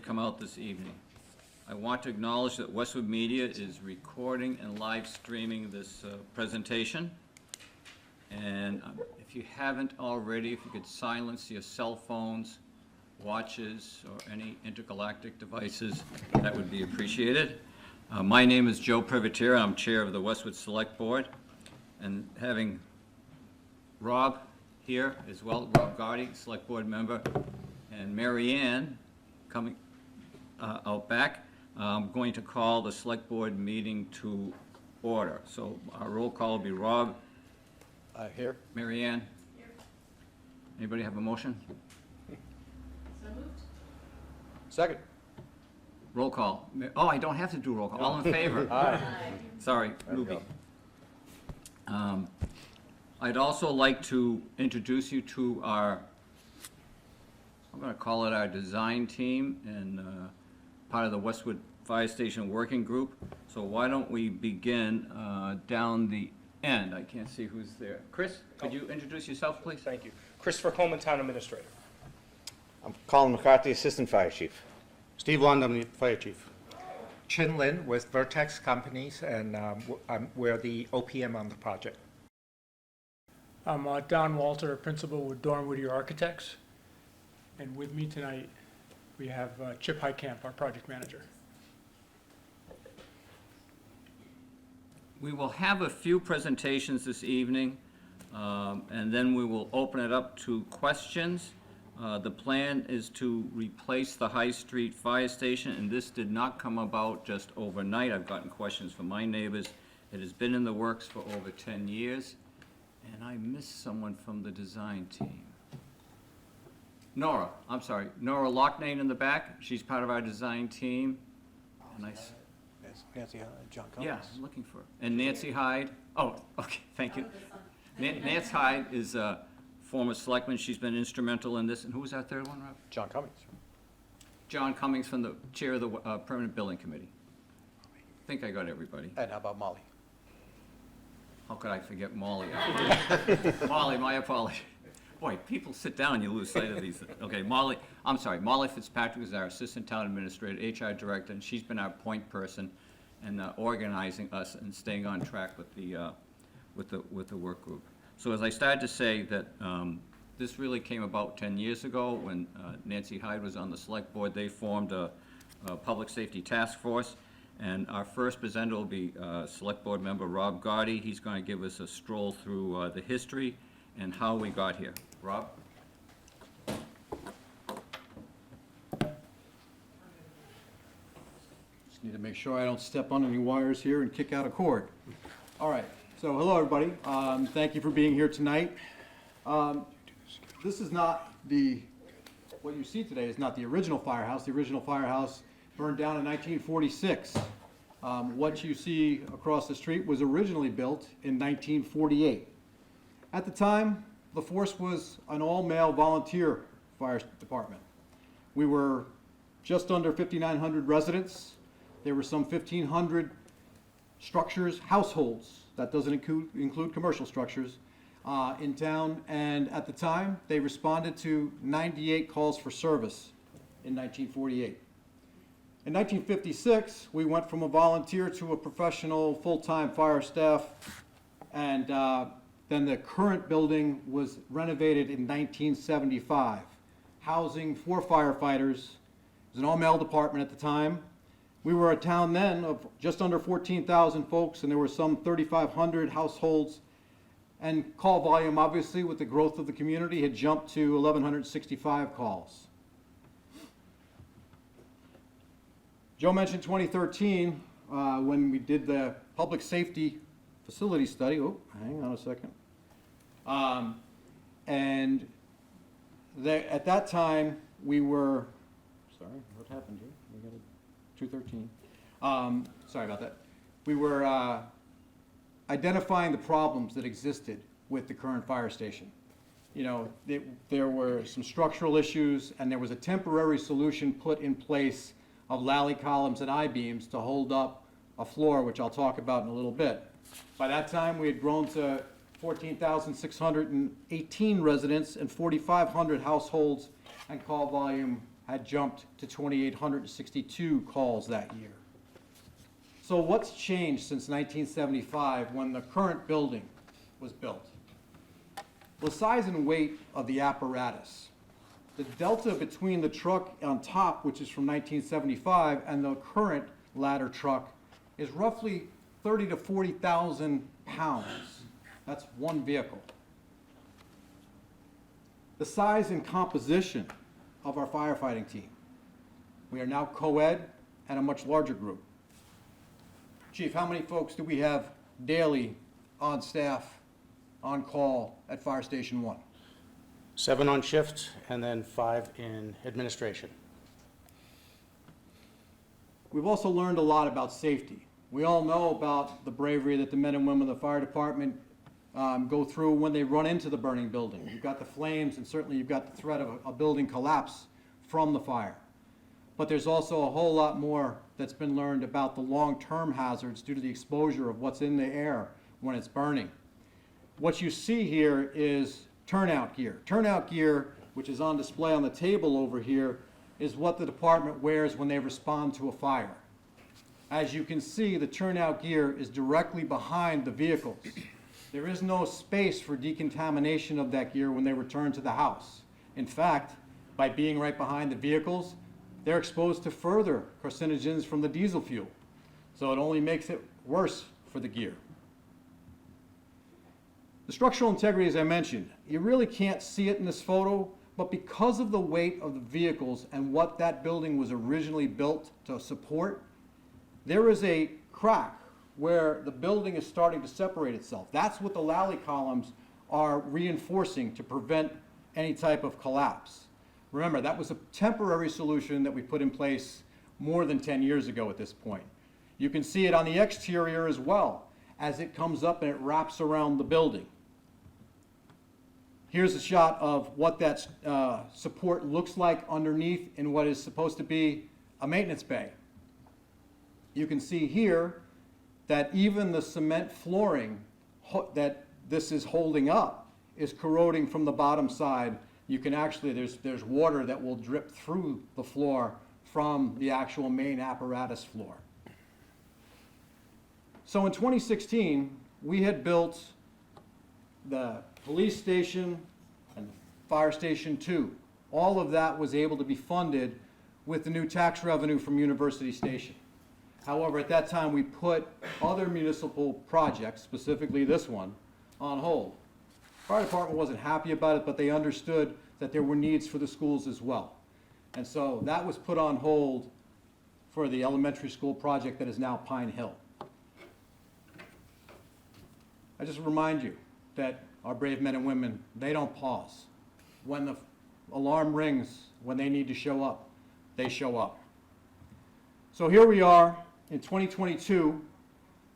come out this evening. I want to acknowledge that Westwood Media is recording and live streaming this presentation. And if you haven't already, if you could silence your cell phones, watches, or any intergalactic devices, that would be appreciated. My name is Joe Privatera. I'm chair of the Westwood Select Board. And having Rob here as well, Rob Gotti, Select Board member, and Mary Ann coming out back, I'm going to call the Select Board meeting to order. So our roll call will be Rob. Here. Mary Ann. Here. Anybody have a motion? So moved. Second. Roll call. Oh, I don't have to do roll call. All in favor? Aye. Sorry, Ruby. I'd also like to introduce you to our, I'm going to call it our design team and part of the Westwood Fire Station Working Group. So why don't we begin down the end? I can't see who's there. Chris, could you introduce yourself, please? Thank you. Christopher Coleman, Town Administrator. I'm Colin McCarthy, Assistant Fire Chief. Steve London, Fire Chief. Chin Lin with Vertex Companies, and we're the OPM on the project. I'm Don Walter, Principal with Dorn Whittier Architects. And with me tonight, we have Chip Heitkamp, our Project Manager. We will have a few presentations this evening, and then we will open it up to questions. The plan is to replace the High Street Fire Station, and this did not come about just overnight. I've gotten questions from my neighbors. It has been in the works for over 10 years, and I missed someone from the design team. Nora, I'm sorry, Nora Locknane in the back. She's part of our design team. And Nancy, John Cummings. yeah, I'm looking for her. And Nancy Hyde. Oh, okay, thank you. Nancy Hyde is a former selectman. She's been instrumental in this. And who was that third one, Rob? John Cummings. John Cummings from the chair of the Permanent Building Committee. I think I got everybody. And how about Molly? How could I forget Molly? Molly, my apologies. Boy, people sit down and you lose sight of these. Okay, Molly, I'm sorry, Molly Fitzpatrick is our Assistant Town Administrator, HR Director, and she's been our point person and organizing us and staying on track with the work group. So as I started to say that this really came about 10 years ago when Nancy Hyde was on the Select Board. They formed a Public Safety Task Force, and our first presenter will be Select Board member Rob Gotti. He's going to give us a stroll through the history and how we got here. Rob? Just need to make sure I don't step on any wires here and kick out a cord. All right, so hello everybody. Thank you for being here tonight. This is not what you see today is not the original firehouse. The original firehouse burned down in 1946. What you see across the street was originally built in 1948. At the time, the force was an all-male volunteer fire department. We were just under 5,900 residents. There were some 1,500 structures, households, that doesn't include commercial structures, in town. And at the time, they responded to 98 calls for service in 1948. In 1956, we went from a volunteer to a professional full-time fire staff, and then the current building was renovated in 1975, housing 4 firefighters. It was an all-male department at the time. We were a town then of just under 14,000 folks, and there were some 3,500 households. And call volume, obviously, with the growth of the community, had jumped to 1,165 calls. Joe mentioned 2013, when we did the public safety facility study. Oh, hang on a second. At that time, we were, sorry, what happened here? We got a 213. Sorry about that. We were identifying the problems that existed with the current fire station. You know, there were some structural issues, and there was a temporary solution put in place of lally columns and I-beams to hold up a floor, which I'll talk about in a little bit. By that time, we had grown to 14,618 residents and 4,500 households, and call volume had jumped to 2,862 calls that year. So what's changed since 1975 when the current building was built? The size and weight of the apparatus. The delta between the truck on top, which is from 1975, and the current ladder truck is roughly 30 to 40,000 pounds. That's one vehicle. The size and composition of our firefighting team. We are now co-ed and a much larger group. Chief, how many folks do we have daily on staff, on call at Fire Station 1? 7 on shift, and then 5 in administration. We've also learned a lot about safety. We all know about the bravery that the men and women of the fire department go through when they run into the burning building. You've got the flames, and certainly you've got the threat of a building collapse from the fire. But there's also a whole lot more that's been learned about the long-term hazards due to the exposure of what's in the air when it's burning. What you see here is turnout gear. Turnout gear, which is on display on the table over here, is what the department wears when they respond to a fire. As you can see, the turnout gear is directly behind the vehicles. There is no space for decontamination of that gear when they return to the house. In fact, by being right behind the vehicles, they're exposed to further carcinogens from the diesel fuel. So it only makes it worse for the gear. The structural integrity, as I mentioned, you really can't see it in this photo, but because of the weight of the vehicles and what that building was originally built to support, there is a crack where the building is starting to separate itself. That's what the lally columns are reinforcing to prevent any type of collapse. Remember, that was a temporary solution that we put in place more than 10 years ago at this point. You can see it on the exterior as well as it comes up and it wraps around the building. Here's a shot of what that support looks like underneath in what is supposed to be a maintenance bay. You can see here that even the cement flooring that this is holding up is corroding from the bottom side. You can actually, there's water that will drip through the floor from the actual main apparatus floor. So in 2016, we had built the police station and fire station 2. All of that was able to be funded with the new tax revenue from University Station. However, at that time, we put other municipal projects, specifically this one, on hold. Fire department wasn't happy about it, but they understood that there were needs for the schools as well. And so that was put on hold for the elementary school project that is now Pine Hill. I just remind you that our brave men and women, they don't pause. When the alarm rings, when they need to show up, they show up. So here we are in 2022.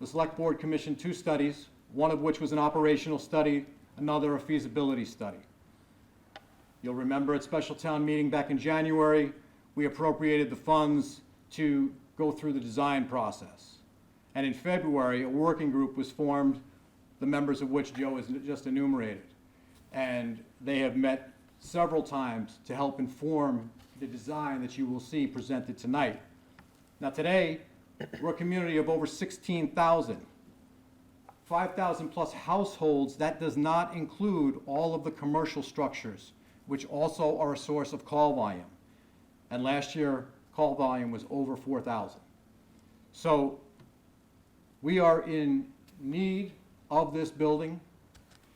The Select Board commissioned 2 studies, one of which was an operational study, another a feasibility study. You'll remember at special town meeting back in January, we appropriated the funds to go through the design process. And in February, a working group was formed, the members of which Joe has just enumerated. And they have met several times to help inform the design that you will see presented tonight. Now today, we're a community of over 16,000. 5,000 plus households. That does not include all of the commercial structures, which also are a source of call volume. And last year, call volume was over 4,000. So we are in need of this building,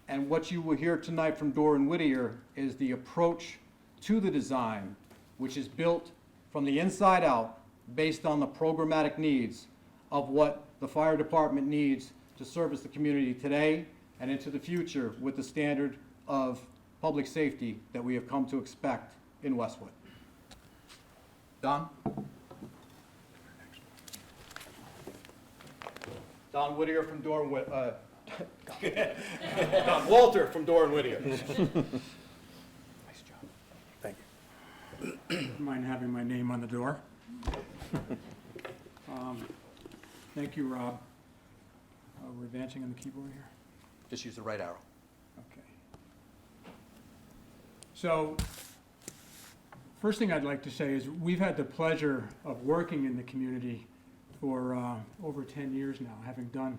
and what you will hear tonight from Doran Whittier is the approach to the design, which is built from the inside out based on the programmatic needs of what the fire department needs to service the community today and into the future with the standard of public safety that we have come to expect in Westwood. Don? Don Whittier from Don Walter from Doran Whittier. Nice job. Thank you. Mind having my name on the door? Thank you, Rob. We're advancing on the keyboard here. Just use the right arrow. Okay. So, First thing I'd like to say is we've had the pleasure of working in the community for over 10 years now, having done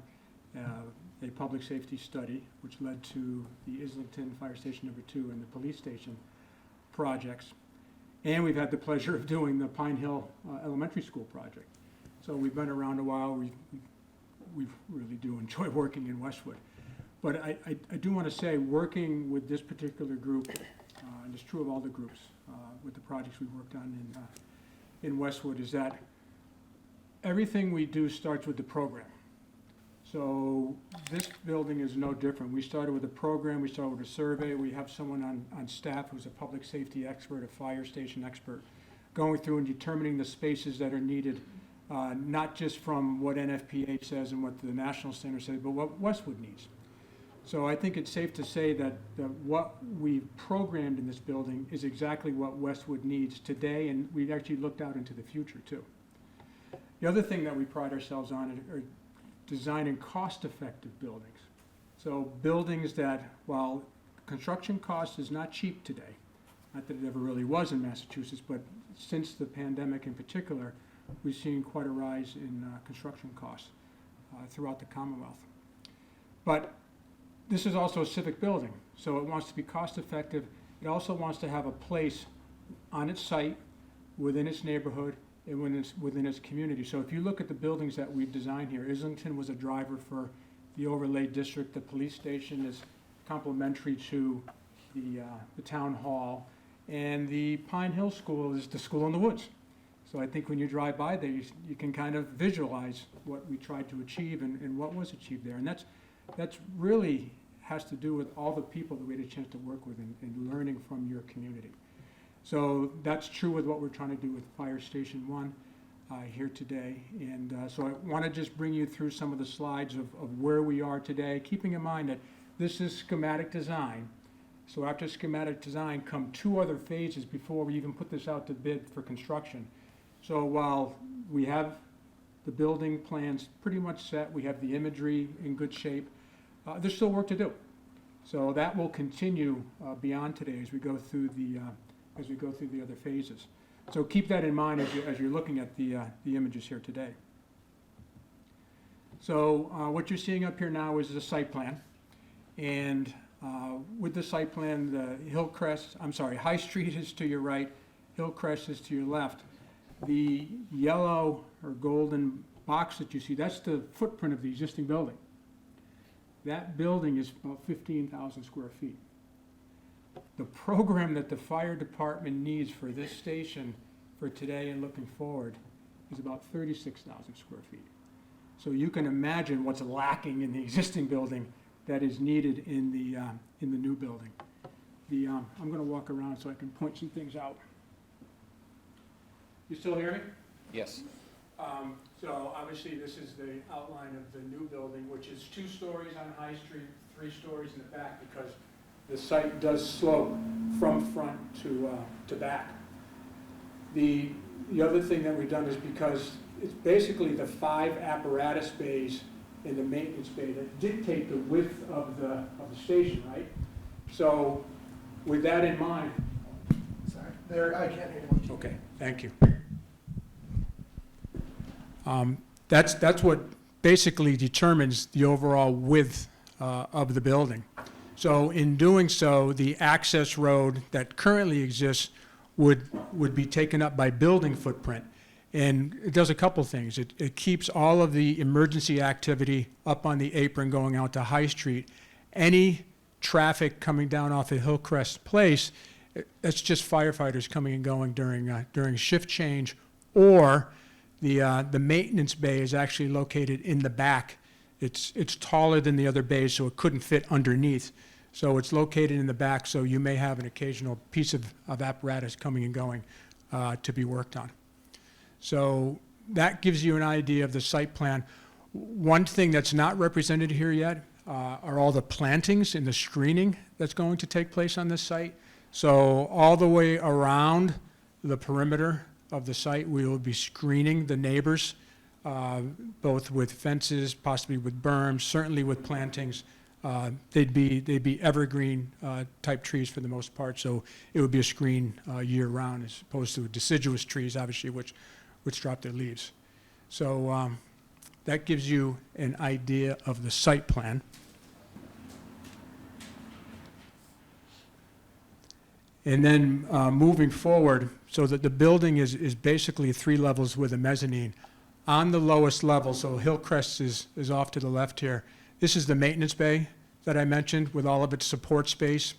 a public safety study, which led to the Islington Fire Station #2 and the police station projects. And we've had the pleasure of doing the Pine Hill Elementary School project. So we've been around a while. We really do enjoy working in Westwood. But I do want to say, working with this particular group, and it's true of all the groups, with the projects we've worked on in Westwood, is that everything we do starts with the program. So this building is no different. We started with a program, we started with a survey. We have someone on staff who's a public safety expert, a fire station expert, going through and determining the spaces that are needed, not just from what NFPA says and what the national standard says, but what Westwood needs. So I think it's safe to say that what we've programmed in this building is exactly what Westwood needs today, and we've actually looked out into the future too. The other thing that we pride ourselves on are designing cost-effective buildings. So buildings that, while construction cost is not cheap today, not that it ever really was in Massachusetts, but since the pandemic in particular, we've seen quite a rise in construction costs throughout the Commonwealth. But this is also a civic building, so it wants to be cost-effective. It also wants to have a place on its site, within its neighborhood, and within its community. So if you look at the buildings that we've designed here, Islington was a driver for the overlay district. The police station is complementary to the town hall. And the Pine Hill School is the school in the woods. So I think when you drive by there, you can kind of visualize what we tried to achieve and what was achieved there. And that's really has to do with all the people that we had a chance to work with and learning from your community. So that's true with what we're trying to do with Fire Station 1 here today. And so I want to just bring you through some of the slides of where we are today, keeping in mind that this is schematic design. So after schematic design come 2 other phases before we even put this out to bid for construction. So while we have the building plans pretty much set, we have the imagery in good shape, there's still work to do. So that will continue beyond today as we go through the other phases. So keep that in mind as you're looking at the images here today. So what you're seeing up here now is the site plan. And with the site plan, the High Street is to your right, Hillcrest is to your left. The yellow or golden box that you see, that's the footprint of the existing building. That building is about 15,000 square feet. The program that the fire department needs for this station for today and looking forward is about 36,000 square feet. So you can imagine what's lacking in the existing building that is needed in the new building. I'm going to walk around so I can point some things out. You still hear me? Yes. So obviously this is the outline of the new building, which is 2 stories on High Street, 3 stories in the back, because the site does slope from front to back. The other thing that we've done is because it's basically the 5 apparatus bays and the maintenance bay that dictate the width of the station, right? So with that in mind, sorry, there, I can't hear you. Okay, thank you. That's what basically determines the overall width of the building. So in doing so, the access road that currently exists would be taken up by building footprint. And it does a couple things. It keeps all of the emergency activity up on the apron going out to High Street. Any traffic coming down off of Hillcrest Place, that's just firefighters coming and going during shift change, or the maintenance bay is actually located in the back. It's taller than the other bays, so it couldn't fit underneath. So it's located in the back, so you may have an occasional piece of apparatus coming and going to be worked on. So that gives you an idea of the site plan. One thing that's not represented here yet are all the plantings and the screening that's going to take place on this site. So all the way around the perimeter of the site, we will be screening the neighbors, both with fences, possibly with berms, certainly with plantings, they'd be evergreen type trees for the most part, so it would be a screen year-round as opposed to deciduous trees, obviously, which drop their leaves. So that gives you an idea of the site plan. And then moving forward, so that the building is basically 3 levels with a mezzanine. On the lowest level, so Hillcrest is off to the left here. This is the maintenance bay that I mentioned with all of its support space.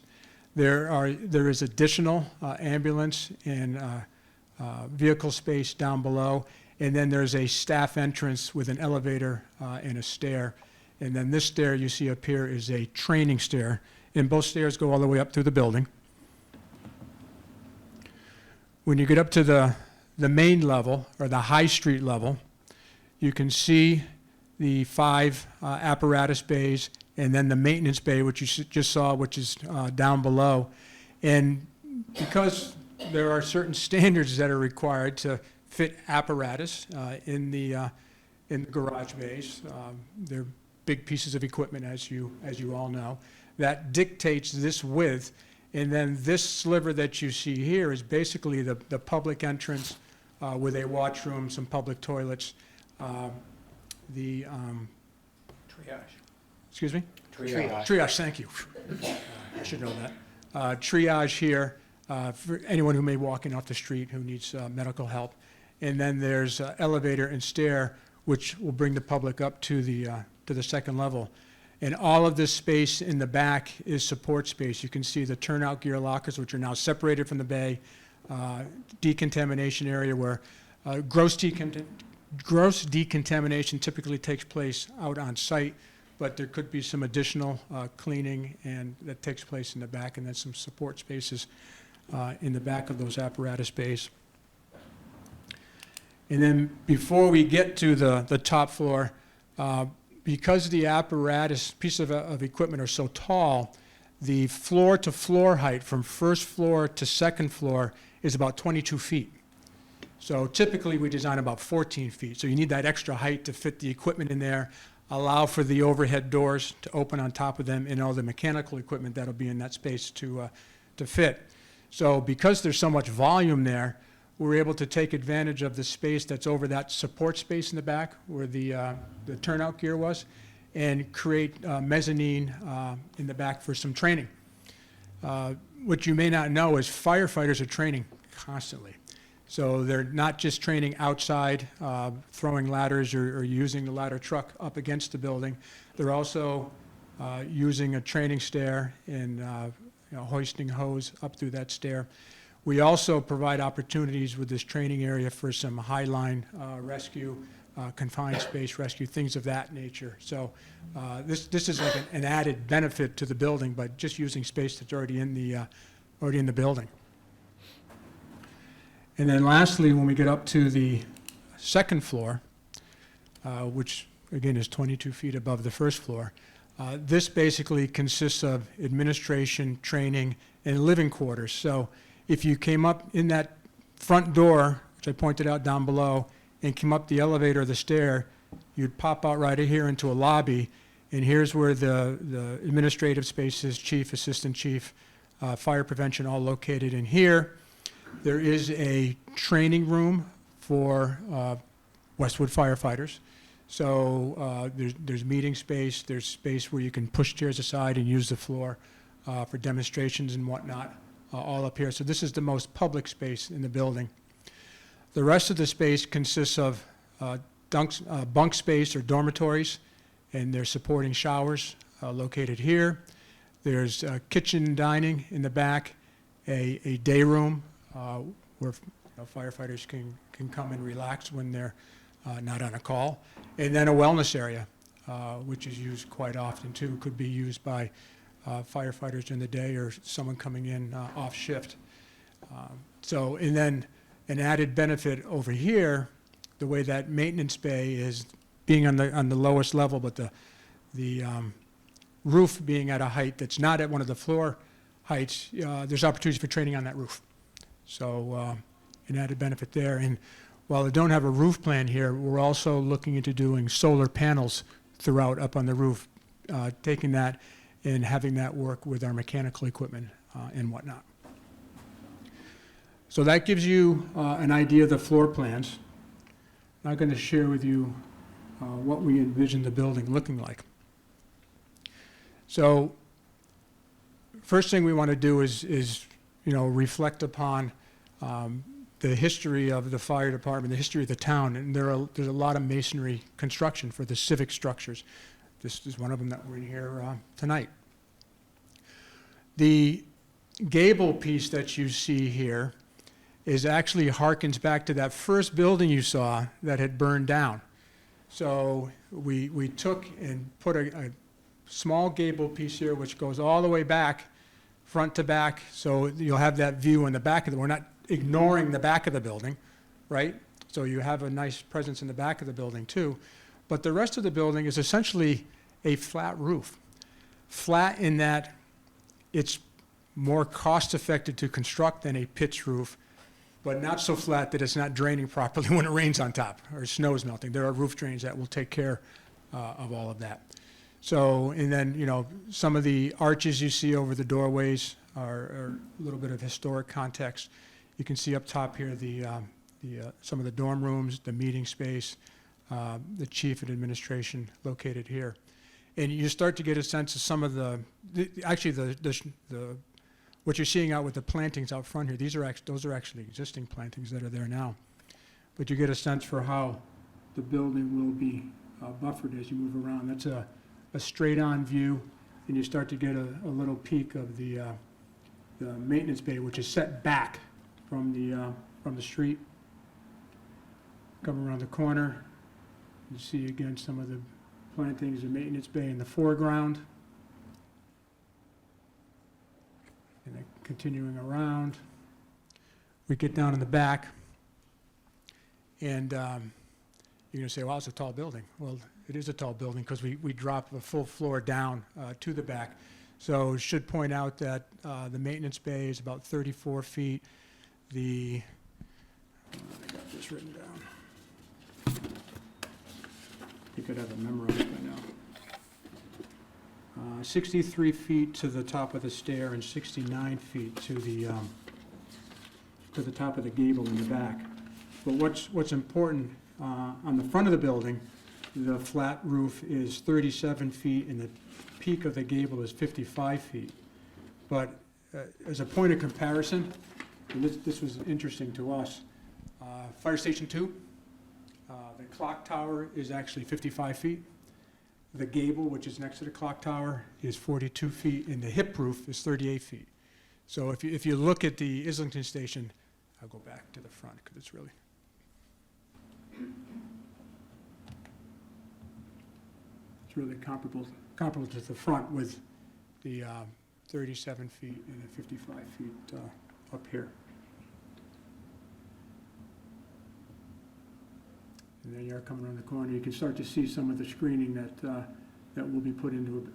There is additional ambulance and vehicle space down below. And then there's a staff entrance with an elevator and a stair. And then this stair you see up here is a training stair. And both stairs go all the way up through the building. When you get up to the main level, or the High Street level, you can see the 5 apparatus bays, and then the maintenance bay, which you just saw, which is down below. And because there are certain standards that are required to fit apparatus in the garage bays, they're big pieces of equipment, as you all know, that dictates this width. And then this sliver that you see here is basically the public entrance with a washroom, some public toilets, the triage. Excuse me? Triage. Triage, thank you. I should know that. Triage here for anyone who may walk in off the street who needs medical help. And then there's elevator and stair, which will bring the public up to the second level. And all of this space in the back is support space. You can see the turnout gear lockers, which are now separated from the bay, decontamination area where gross decontamination typically takes place out on site, but there could be some additional cleaning and that takes place in the back, and then some support spaces in the back of those apparatus bays. And then before we get to the top floor, because the apparatus pieces of equipment are so tall, the floor-to-floor height from first floor to second floor is about 22 feet. So typically we design about 14 feet. So you need that extra height to fit the equipment in there, allow for the overhead doors to open on top of them, and all the mechanical equipment that'll be in that space to fit. So because there's so much volume there, we're able to take advantage of the space that's over that support space in the back where the turnout gear was, and create mezzanine in the back for some training. What you may not know is firefighters are training constantly. So they're not just training outside, throwing ladders or using the ladder truck up against the building. They're also using a training stair and hoisting hose up through that stair. We also provide opportunities with this training area for some high-line rescue, confined space rescue, things of that nature. So this is like an added benefit to the building by just using space that's already in the building. And then lastly, when we get up to the second floor, which again is 22 feet above the first floor, this basically consists of administration, training, and living quarters. So if you came up in that front door, which I pointed out down below, and came up the elevator or the stair, you'd pop out right here into a lobby, and here's where the administrative spaces, chief, assistant chief, fire prevention, all located in here. There is a training room for Westwood firefighters. So there's meeting space, there's space where you can push chairs aside and use the floor for demonstrations and whatnot. All up here. So this is the most public space in the building. The rest of the space consists of bunk space or dormitories, and there's supporting showers located here. There's kitchen and dining in the back, a day room where firefighters can come and relax when they're not on a call, and then a wellness area, which is used quite often too. Could be used by firefighters during the day or someone coming in off shift. And then an added benefit over here, the way that maintenance bay is being on the lowest level, but the roof being at a height that's not at one of the floor heights, there's opportunities for training on that roof. So an added benefit there. And while I don't have a roof plan here, we're also looking into doing solar panels throughout up on the roof, taking that and having that work with our mechanical equipment and whatnot. So that gives you an idea of the floor plans. I'm going to share with you what we envision the building looking like. So first thing we want to do is reflect upon the history of the fire department, the history of the town, and there's a lot of masonry construction for the civic structures. This is one of them that we're in here tonight. The gable piece that you see here is actually harkens back to that first building you saw that had burned down. So we took and put a small gable piece here which goes all the way back, front to back, so you'll have that view in the back of the, we're not ignoring the back of the building, right? So you have a nice presence in the back of the building too. But the rest of the building is essentially a flat roof. Flat in that it's more cost-effective to construct than a pitched roof, but not so flat that it's not draining properly when it rains on top or snow is melting. There are roof drains that will take care of all of that. So, and then, some of the arches you see over the doorways are a little bit of historic context. You can see up top here some of the dorm rooms, the meeting space, the chief and administration located here. And you start to get a sense of some of what you're seeing out with the plantings out front here. Those are actually existing plantings that are there now. But you get a sense for how the building will be buffered as you move around. That's a straight-on view, and you start to get a little peek of the maintenance bay, which is set back from the street. Come around the corner, you see again some of the plantings, the maintenance bay in the foreground. And then continuing around, we get down in the back, and you're going to say, well, it's a tall building. Well, it is a tall building because we drop a full floor down to the back. So should point out that the maintenance bay is about 34 feet. I got this written down. You could have it memorized by now. 63 feet to the top of the stair and 69 feet to the top of the gable in the back. But what's important, on the front of the building, the flat roof is 37 feet and the peak of the gable is 55 feet. But as a point of comparison, and this was interesting to us, Fire Station 2, the clock tower is actually 55 feet. The gable, which is next to the clock tower, is 42 feet, and the hip roof is 38 feet. So if you look at the Islington Station, I'll go back to the front because it's really... It's really comparable to the front with the 37 feet and the 55 feet up here. And then you're coming around the corner, you can start to see some of the screening that will be put into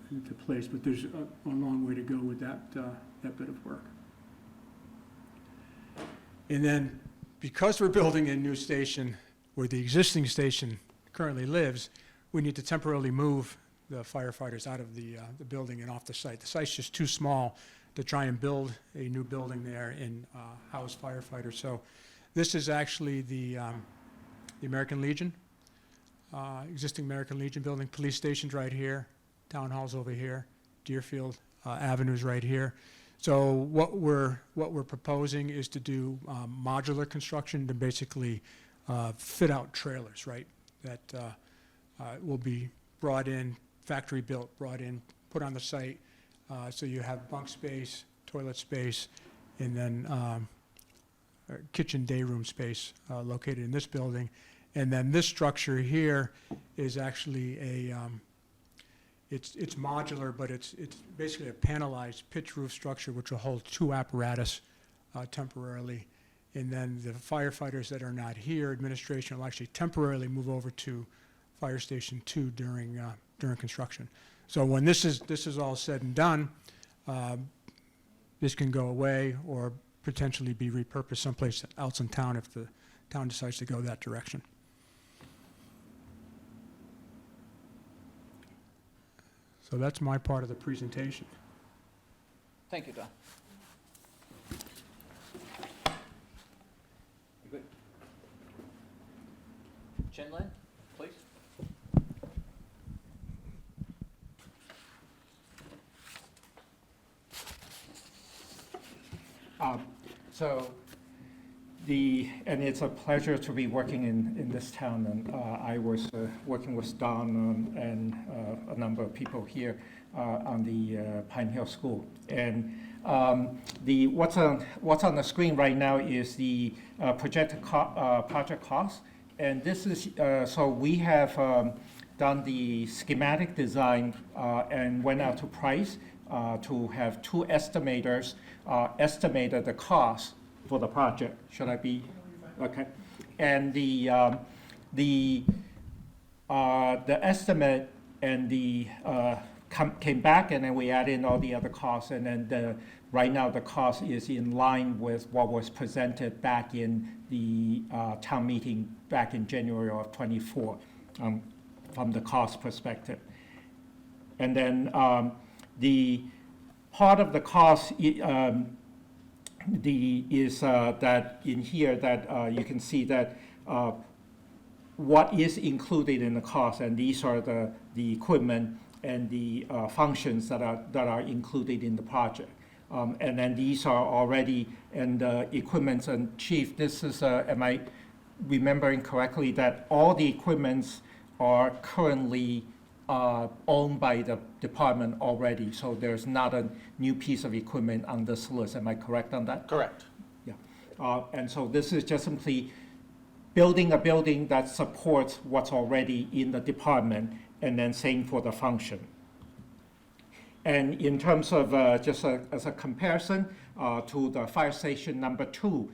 place, but there's a long way to go with that bit of work. And then, because we're building a new station where the existing station currently lives, we need to temporarily move the firefighters out of the building and off the site. The site's just too small to try and build a new building there and house firefighters. So this is actually the American Legion, existing American Legion building. Police station's right here, town hall's over here, Deerfield Avenue's right here. So what we're proposing is to do modular construction to basically fit out trailers, right? That will be brought in, factory built, brought in, put on the site. So you have bunk space, toilet space, and then kitchen day room space located in this building. And then this structure here is actually it's modular, but it's basically a panelized pitch roof structure which will hold two apparatus temporarily. And then the firefighters that are not here, administration will actually temporarily move over to Fire Station 2 during construction. So when this is all said and done, this can go away or potentially be repurposed someplace else in town if the town decides to go that direction. So So that's my part of the presentation. Thank you, Don. You good? Chen Lin, please. So and it's a pleasure to be working in this town, and I was working with Don and a number of people here on the Pine Hill School. And what's on the screen right now is the projected project cost, and this is so we have done the schematic design and went out to price to have two estimators estimated the cost for the project. Should I be, okay? And the estimate and came back, and then we add in all the other costs, and then right now the cost is in line with what was presented back in the town meeting back in January of '24 from the cost perspective. And then the part of the cost that in here that you can see that what is included in the cost, and these are the equipment and the functions that are included in the project. And then these are already, and equipments, and Chief, this is, am I remembering correctly that all the equipments are currently owned by the department already, so there's not a new piece of equipment on this list. Am I correct on that? Correct. Yeah. And so this is just simply building a building that supports what's already in the department, and then same for the function. And in terms of just as a comparison to the fire station number 2,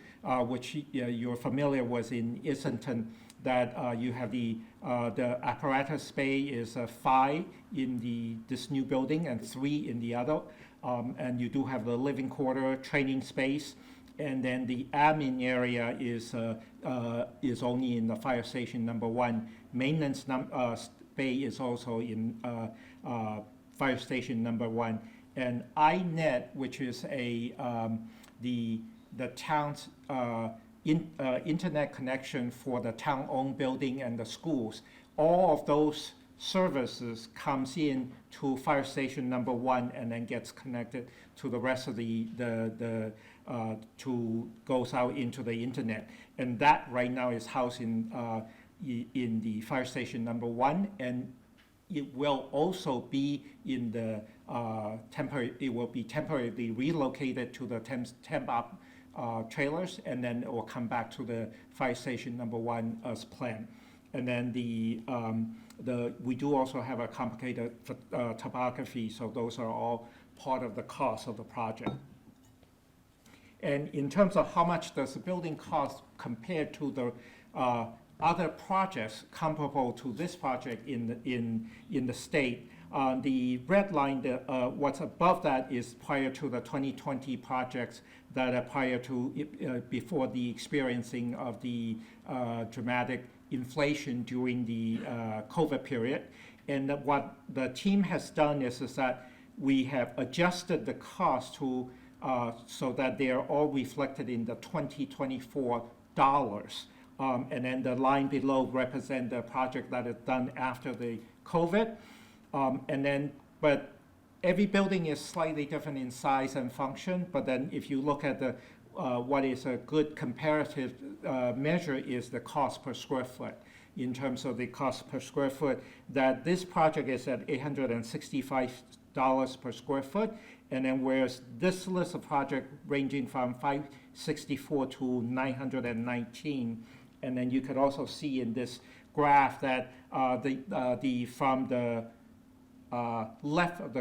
which you're familiar with in Islington, that you have the apparatus bay is 5 in this new building and 3 in the other. And you do have the living quarter, training space, and then the admin area is only in the fire station number 1. Maintenance bay is also in fire station number 1. And INET, which is the town's internet connection for the town-owned building and the schools, all of those services comes in to fire station number 1 and then gets connected to the rest of goes out into the internet. And that right now is housed in the fire station number 1, and it will also be in the it will be temporarily relocated to the temp op trailers, and then it will come back to the fire station number 1 as planned. And then we do also have a complicated topography, so those are all part of the cost of the project. And in terms of how much does the building cost compared to the other projects comparable to this project in the state, the red line, what's above that is prior to the 2020 projects that are prior to before the experiencing of the dramatic inflation during the COVID period. And what the team has done is that we have adjusted the cost to so that they are all reflected in the 2024 dollars. And then the line below represent the project that is done after the COVID. But every building is slightly different in size and function. But then if you look at what is a good comparative measure is the cost per square foot. In terms of the cost per square foot, that this project is at $865 per square foot. And then whereas this list of projects ranging from $564 to $919. And then you could also see in this graph that from the left of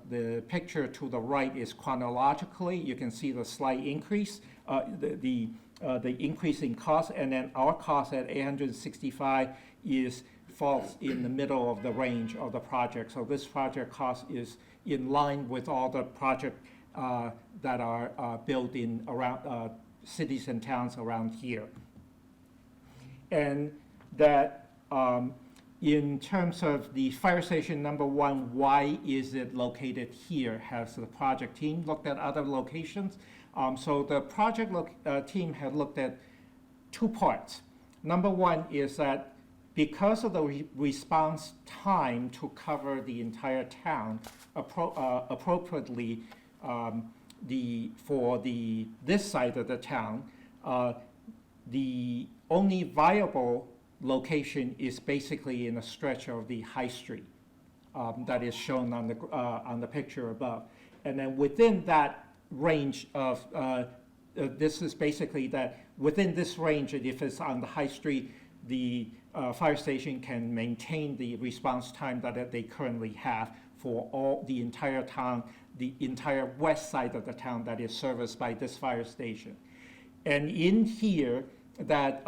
the picture to the right is chronologically. You can see the slight increase, the increase in cost, and then our cost at $865 falls in the middle of the range of the project. So this project cost is in line with all the projects that are built in around cities and towns around here. And that In terms of the fire station number 1, why is it located here? Has the project team looked at other locations? So the project team had looked at 2 parts. Number 1 is that because of the response time to cover the entire town appropriately, this side of the town, the only viable location is basically in a stretch of the High Street that is shown on the picture above. And then within that range of, this is basically that within this range, if it's on the High Street, the fire station can maintain the response time that they currently have for the entire town, the entire west side of the town that is serviced by this fire station. And in here, that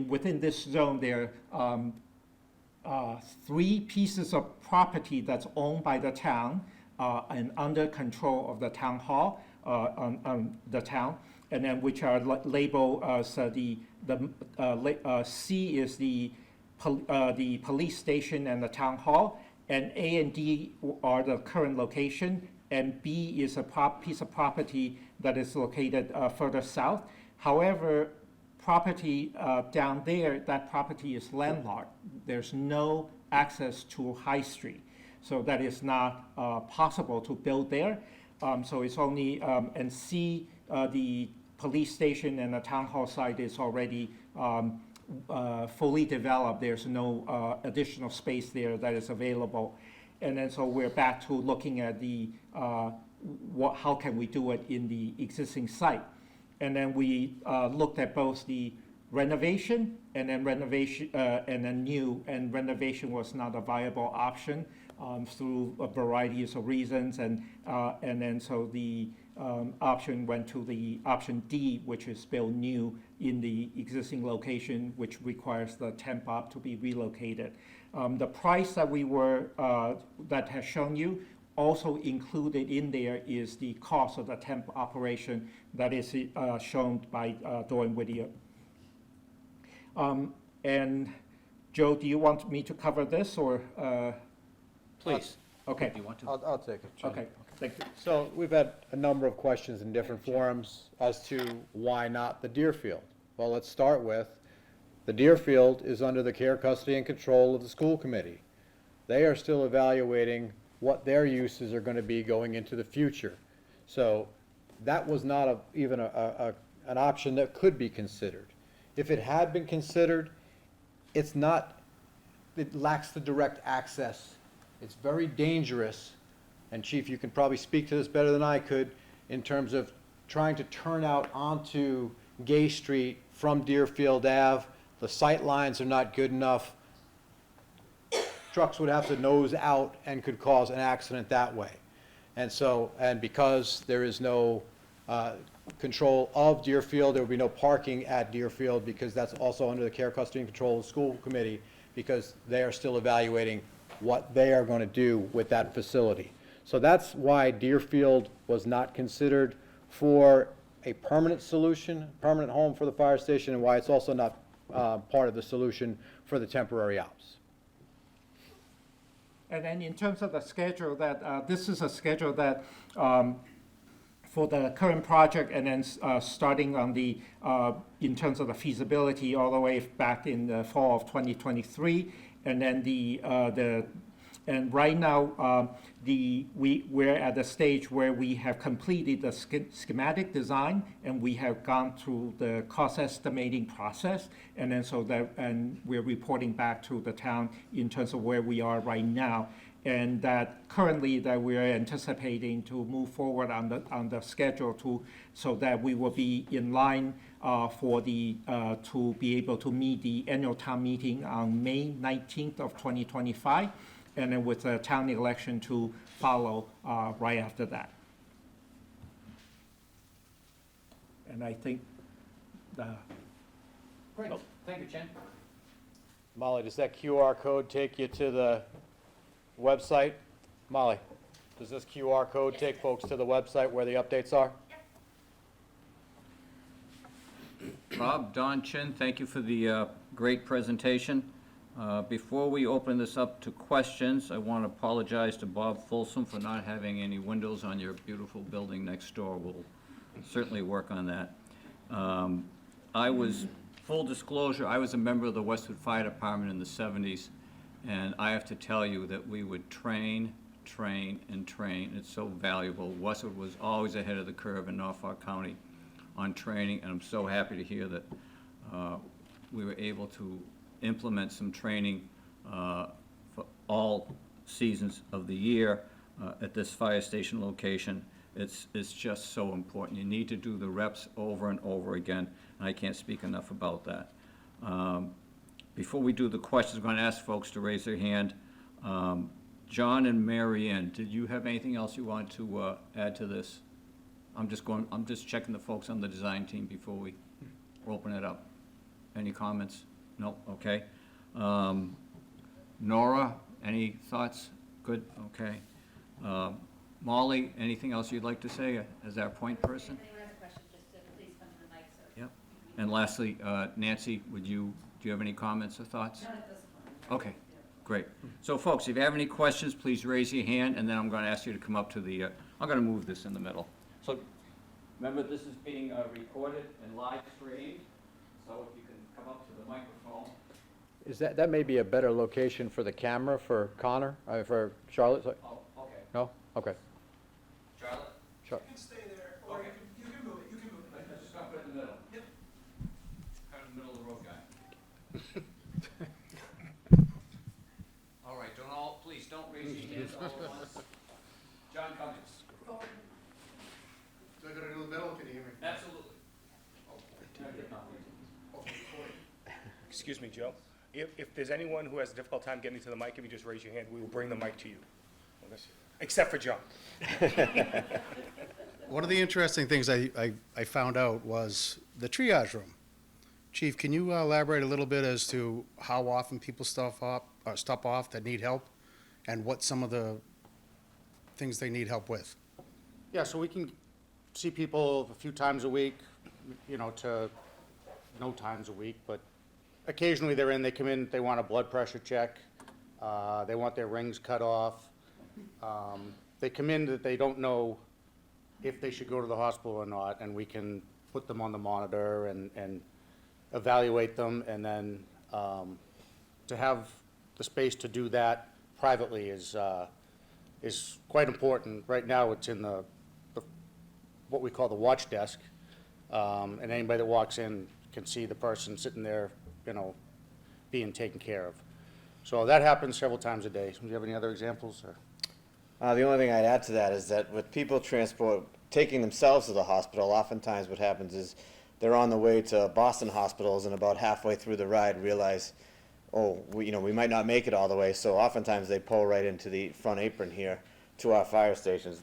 within this zone, there are 3 pieces of property that's owned by the town and under control of the town hall, on the town, and then which are labeled as C is the police station and the town hall, and A and D are the current location, and B is a piece of property that is located further south. However, property down there, that property is landlocked. There's no access to High Street. So that is not possible to build there. So it's only, and C, the police station and the town hall site is already fully developed. There's no additional space there that is available. And then so we're back to looking at how can we do it in the existing site. And then we looked at both the renovation and then new, and renovation was not a viable option through a variety of reasons, and then so the option went to the option D, which is build new in the existing location, which requires the temp op to be relocated. The price that that has shown you also included in there is the cost of the temp operation that is shown by Doran Whittier. And Joe, do you want me to cover this, or? Please. Okay, Do you want to? I'll take it. Jim. okay, thank you. So we've had a number of questions in different forums as to why not the Deerfield. Well, let's start with, the Deerfield is under the care, custody, and control of the school committee. They are still evaluating what their uses are going to be going into the future. So that was not even an option that could be considered. If it had been considered, it lacks the direct access. It's very dangerous, and Chief, you can probably speak to this better than I could, in terms of trying to turn out onto Gay Street from Deerfield Ave. The sight lines are not good enough. Trucks would have to nose out and could cause an accident that way. And because there is no control of Deerfield, there will be no parking at Deerfield, because that's also under the care, custody, and control of the school committee, because they are still evaluating what they are going to do with that facility. So that's why Deerfield was not considered for a permanent solution, permanent home for the fire station, and why it's also not part of the solution for the temporary ops. And then in terms of the schedule, that this is a schedule that for the current project, and then starting on the in terms of the feasibility all the way back in the fall of 2023, and then and right now we're at the stage where we have completed the schematic design, and we have gone through the cost estimating process, and then and we're reporting back to the town in terms of where we are right now, and that currently that we're anticipating to move forward on the schedule so that we will be in line for to be able to meet the annual town meeting on May 19th of 2025. And then with the town election to follow right after that. And I think Great, thank you, Chen. Molly, does that QR code take you to the website? Molly, does this QR code take folks to the website where the updates are? Bob, Don, Chin, thank you for the great presentation. Before we open this up to questions, I want to apologize to Bob Folsom for not having any windows on your beautiful building next door. We'll certainly work on that. Full disclosure, I was a member of the Westwood Fire Department in the 70s, and I have to tell you that we would train, and train. It's so valuable. Westwood was always ahead of the curve in Norfolk County on training, and I'm so happy to hear that we were able to implement some training for all seasons of the year at this fire station location. It's just so important. You need to do the reps over and over again, and I can't speak enough about that. Before we do the questions, I'm going to ask folks to raise their hand. John and Mary Ann, did you have anything else you want to add to this? I'm just checking the folks on the design team before we open it up. Any comments? No? Okay. Nora, any thoughts? Good? Okay. Molly, anything else you'd like to say as our point person? If anyone has a question, just please come to the mic, so. Yep. And lastly, Nancy, do you have any comments or thoughts? Not at this point. Okay, great. So folks, if you have any questions, please raise your hand, and then I'm going to ask you to come up to the, I'm going to move this in the middle. So remember, this is being recorded and live streamed, so if you can come up to the microphone. That may be a better location for the camera for Connor, for Charlotte? Oh, okay. No? Okay. Charlotte? You can stay there, or Okay. you can move it, you can move it. Let's just put it in the middle. Yep. Kind of the middle of the road guy. All right, please don't raise your hands all at once. John Cummings. So I gotta do the middle, can you hear me? Absolutely. Excuse me, Joe. If there's anyone who has a difficult time getting to the mic, if you just raise your hand, we will bring the mic to you. Except for John. One of the interesting things I found out was the triage room. Chief, can you elaborate a little bit as to how often people stop off that need help, and what some of the things they need help with? Yeah, so we can see people a few times a week, to no times a week, but occasionally they come in, they want a blood pressure check, they want their rings cut off. They come in that they don't know if they should go to the hospital or not, and we can put them on the monitor and evaluate them, and then to have the space to do that privately is quite important. Right now, it's in what we call the watch desk, and anybody that walks in can see the person sitting there, being taken care of. So that happens several times a day. Do you have any other examples? Or? The only thing I'd add to that is that with people taking themselves to the hospital, oftentimes what happens is they're on the way to Boston hospitals, and about halfway through the ride realize, we might not make it all the way, so oftentimes they pull right into the front apron here to our fire stations.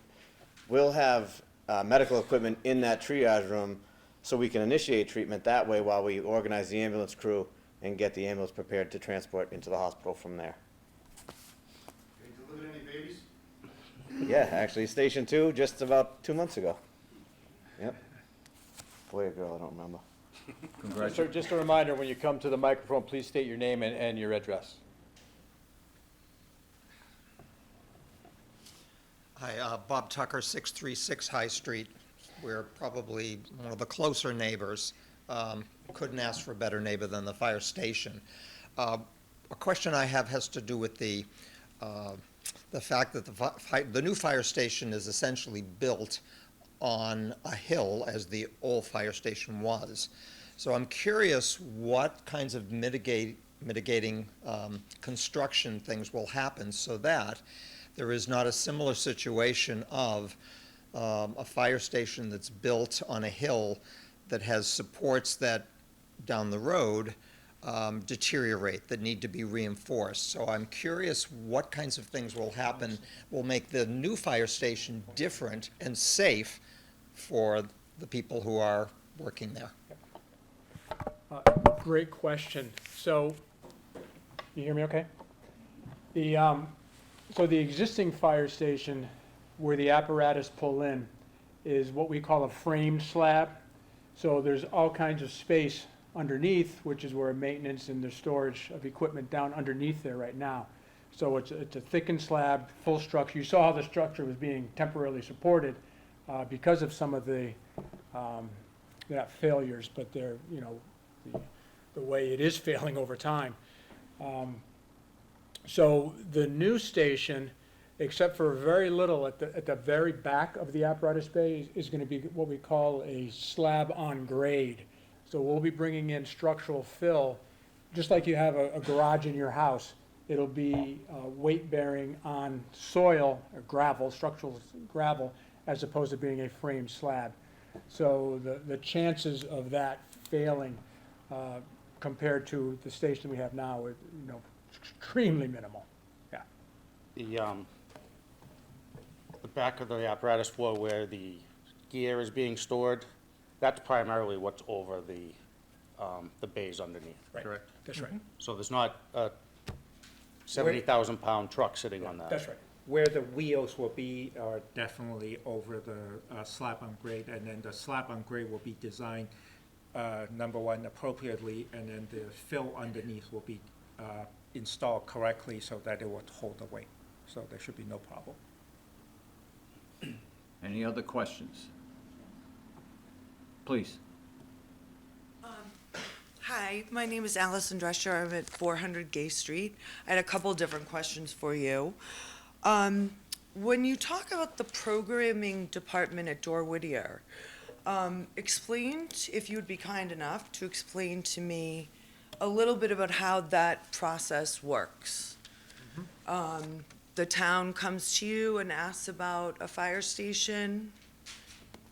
We'll have medical equipment in that triage room so we can initiate treatment that way while we organize the ambulance crew and get the ambulance prepared to transport into the hospital from there. Have you delivered any babies? Yeah, actually, Station 2 just about 2 months ago. Yep. Boy or girl, I don't remember. Congratulations. Just a reminder, when you come to the microphone, please state your name and your address. Hi, Bob Tucker, 636 High Street. We're probably one of the closer neighbors. Couldn't ask for a better neighbor than the fire station. A question I have has to do with the fact that the new fire station is essentially built on a hill, as the old fire station was. So I'm curious what kinds of mitigating construction things will happen so that there is not a similar situation of a fire station that's built on a hill that has supports that down the road deteriorate, that need to be reinforced. So I'm curious what kinds of things will happen, will make the new fire station different and safe for the people who are working there. Great question. So, you hear me okay? So the existing fire station where the apparatus pull in is what we call a framed slab. So there's all kinds of space underneath, which is where maintenance and the storage of equipment down underneath there right now. So it's a thickened slab, full structure. You saw how the structure was being temporarily supported because of some of the, they're not failures, but they're, you know, the way it is failing over time. So the new station, except for very little at the very back of the apparatus bay, is going to be what we call a slab on grade. So we'll be bringing in structural fill, just like you have a garage in your house. It'll be weight bearing on soil or gravel, structural gravel, as opposed to being a framed slab. So the chances of that failing compared to the station we have now is, you know, extremely minimal. Yeah. The back of the apparatus floor where the gear is being stored, that's primarily what's over the bays underneath, Right. correct? That's right. So there's not a 70,000-pound truck sitting on that? That's right. Where the wheels will be are definitely over the slab on grade, and then the slab on grade will be designed, number one, appropriately, and then the fill underneath will be installed correctly so that it will hold the weight. So there should be no problem. Any other questions? Please. Hi, my name is Allison Drescher. I'm at 400 Gay Street. I had a couple different questions for you. When you talk about the programming department at Dore Whittier, explain, if you would be kind enough, to explain to me a little bit about how that process works. The town comes to you and asks about a fire station,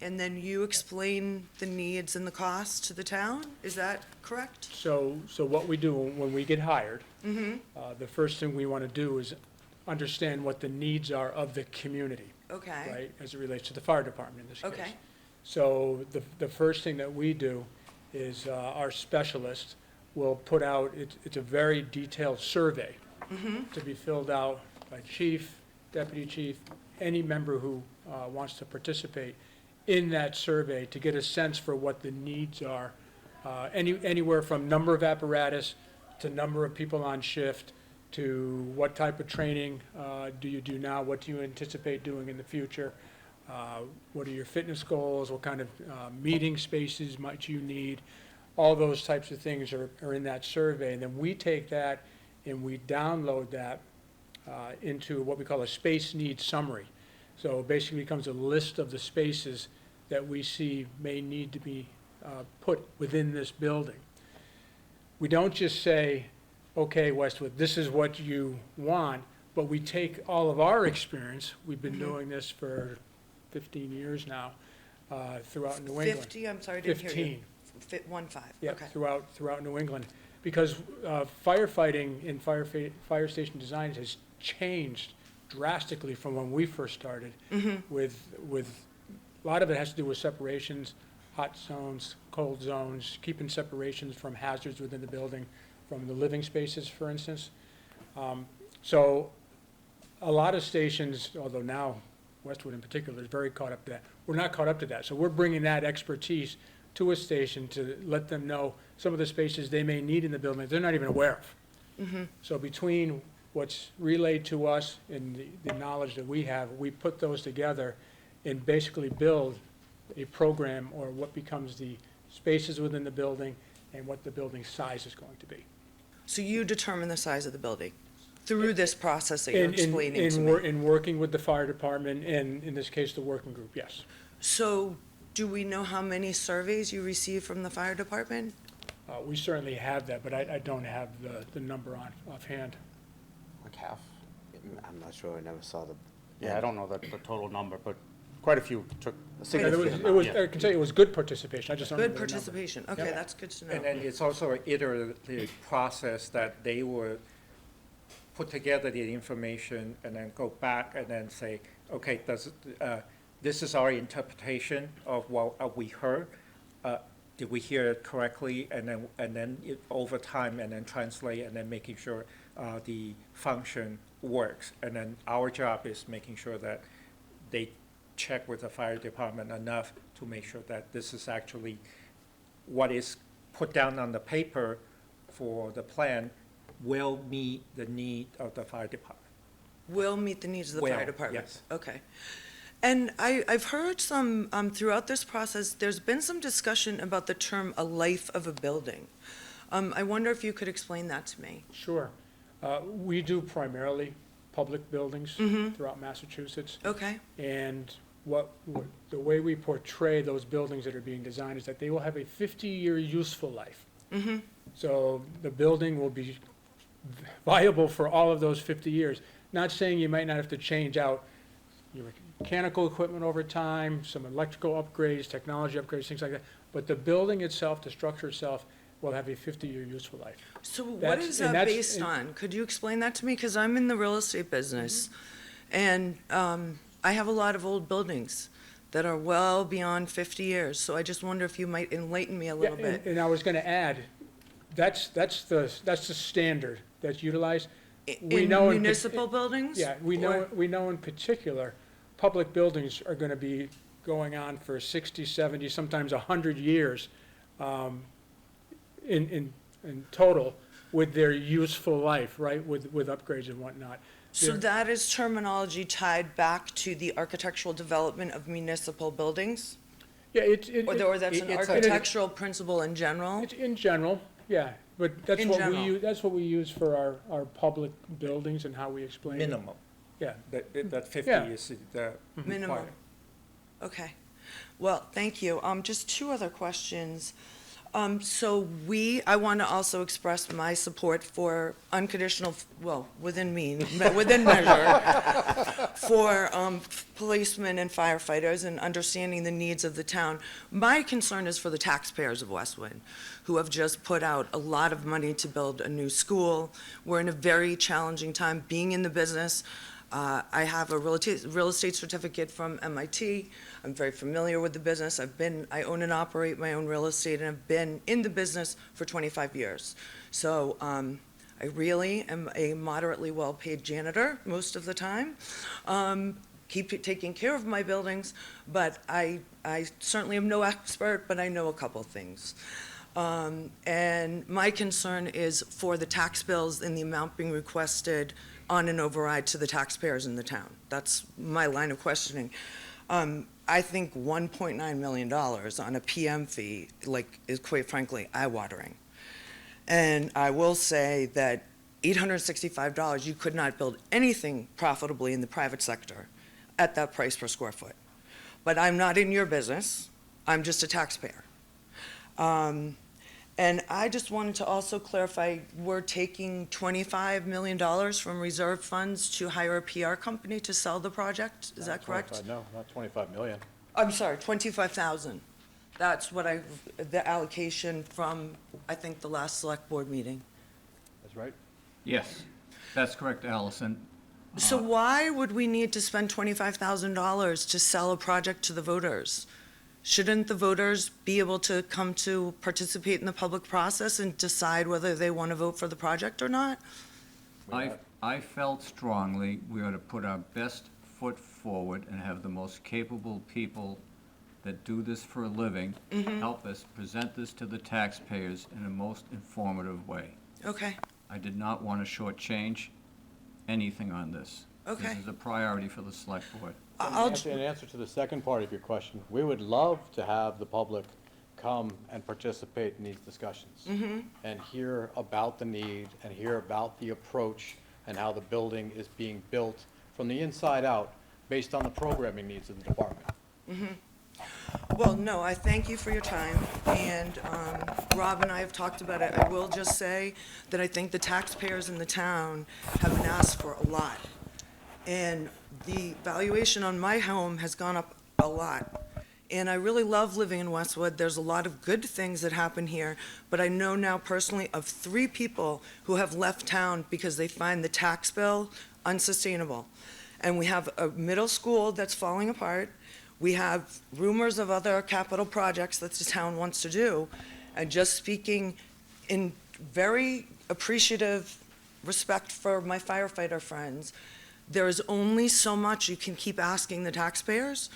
and then you explain the needs and the costs to the town? Is that correct? So what we do when we get hired, the first thing we want to do is understand what the needs are of the community, Okay. right, as it relates to the fire department in this case. Okay. So the first thing that we do is our specialist will put out, it's a very detailed survey to be filled out by chief, deputy chief, any member who wants to participate in that survey to get a sense for what the needs are. Anywhere from number of apparatus to number of people on shift to what type of training do you do now, what do you anticipate doing in the future, what are your fitness goals, what kind of meeting spaces might you need. All those types of things are in that survey, and then we take that and we download that into what we call a space needs summary. So it basically becomes a list of the spaces that we see may need to be put within this building. We don't just say, okay, Westwood, this is what you want, but we take all of our experience, we've been doing this for 15 years now, throughout New England. 50, I'm sorry, I didn't hear you. 15. 15, Yeah, okay. throughout New England, because firefighting in fire station design has changed drastically from when we first started. With a lot of it has to do with separations, hot zones, cold zones, keeping separations from hazards within the building, from the living spaces, for instance. So a lot of stations, although now Westwood in particular is very caught up to that, we're not caught up to that. So we're bringing that expertise to a station to let them know some of the spaces they may need in the building that they're not even aware of. So between what's relayed to us and the knowledge that we have, we put those together and basically build a program or what becomes the spaces within the building and what the building size is going to be. So you determine the size of the building through this process that you're explaining to me? In working with the fire department and, in this case, the working group, yes. So do we know how many surveys you receive from the fire department? We certainly have that, but I don't have the number offhand. Like half? I'm not sure, I never saw the. Yeah, I don't know the total number, but quite a few took a Yeah, significant it was, amount, yeah. I can tell you it was good participation, I just don't know Good the number. participation, okay, that's good to know. And then it's also an iterative process that they will put together the information and then go back and then say, okay, this is our interpretation of what we heard. Did we hear it correctly? And then over time, and then translate, and then making sure the function works. And then our job is making sure that they check with the fire department enough to make sure that this is actually what is put down on the paper for the plan will meet the need of the fire department. Will meet the needs of the fire Will, department? yes. Okay. And I've heard some, throughout this process, there's been some discussion about the term "a life of a building." I wonder if you could explain that to me. Sure. We do primarily public buildings throughout Massachusetts. Okay, And the way we portray those buildings that are being designed is that they will have a 50-year useful life. So the building will be viable for all of those 50 years. Not saying you might not have to change out your mechanical equipment over time, some electrical upgrades, technology upgrades, things like that. But the building itself, the structure itself, will have a 50-year useful life. so what That's- is and that that's- based on? Could you explain that to me? Because I'm in the real estate business, and I have a lot of old buildings that are well beyond 50 years, so I just wonder if you might enlighten me a little Yeah, bit. and I was gonna add, that's the standard that's utilized. We In know municipal buildings? Yeah, we know in particular, public buildings are gonna be going on for 60, 70, sometimes 100 years, in total, with their useful life, right, with upgrades and whatnot. So They're- that is terminology tied back to the architectural development of municipal buildings? Yeah, Or that's an it's architectural principle in general? It's in general, yeah, but that's In what we general. use, that's what we use for our public buildings and how we explain it. Minimum. Yeah. That 50 Yeah. is the Minimum. required. Okay. Well, thank you. Just two other questions. So I want to also express my support for unconditional, well, within measure, for policemen and firefighters and understanding the needs of the town. My concern is for the taxpayers of Westwood, who have just put out a lot of money to build a new school. We're in a very challenging time being in the business. I have a real estate certificate from MIT. I'm very familiar with the business. I own and operate my own real estate, and I've been in the business for 25 years. So I really am a moderately well-paid janitor most of the time. Keep taking care of my buildings, but I certainly am no expert, but I know a couple things. And my concern is for the tax bills and the amount being requested on an override to the taxpayers in the town. That's my line of questioning. I think $1.9 million on a PM fee, is quite frankly eye-watering. And I will say that $865, you could not build anything profitably in the private sector at that price per square foot. But I'm not in your business. I'm just a taxpayer. And I just wanted to also clarify, we're taking $25 million from reserve funds to hire a PR company to sell the project, is that correct? No, not 25 million. I'm sorry, 25,000. That's what the allocation from, I think, the last select board meeting. That's right. Yes, that's correct, Allison. So why would we need to spend $25,000 to sell a project to the voters? Shouldn't the voters be able to come to participate in the public process and decide whether they want to vote for the project or not? I felt strongly we ought to put our best foot forward and have the most capable people that do this for a living help us present this to the taxpayers in a most informative way. Okay, I did not want to shortchange anything on this. Okay. This is a priority for the select board. In answer to the second part of your question, we would love to have the public come and participate in these discussions. And hear about the need, and hear about the approach, and how the building is being built from the inside out, based on the programming needs of the department. well, no, I thank you for your time, and Rob and I have talked about it. I will just say that I think the taxpayers in the town have been asked for a lot. And the valuation on my home has gone up a lot. And I really love living in Westwood. There's a lot of good things that happen here, but I know now personally of 3 people who have left town because they find the tax bill unsustainable. And we have a middle school that's falling apart. We have rumors of other capital projects that the town wants to do. And just speaking in very appreciative respect for my firefighter friends, there is only so much you can keep asking the taxpayers.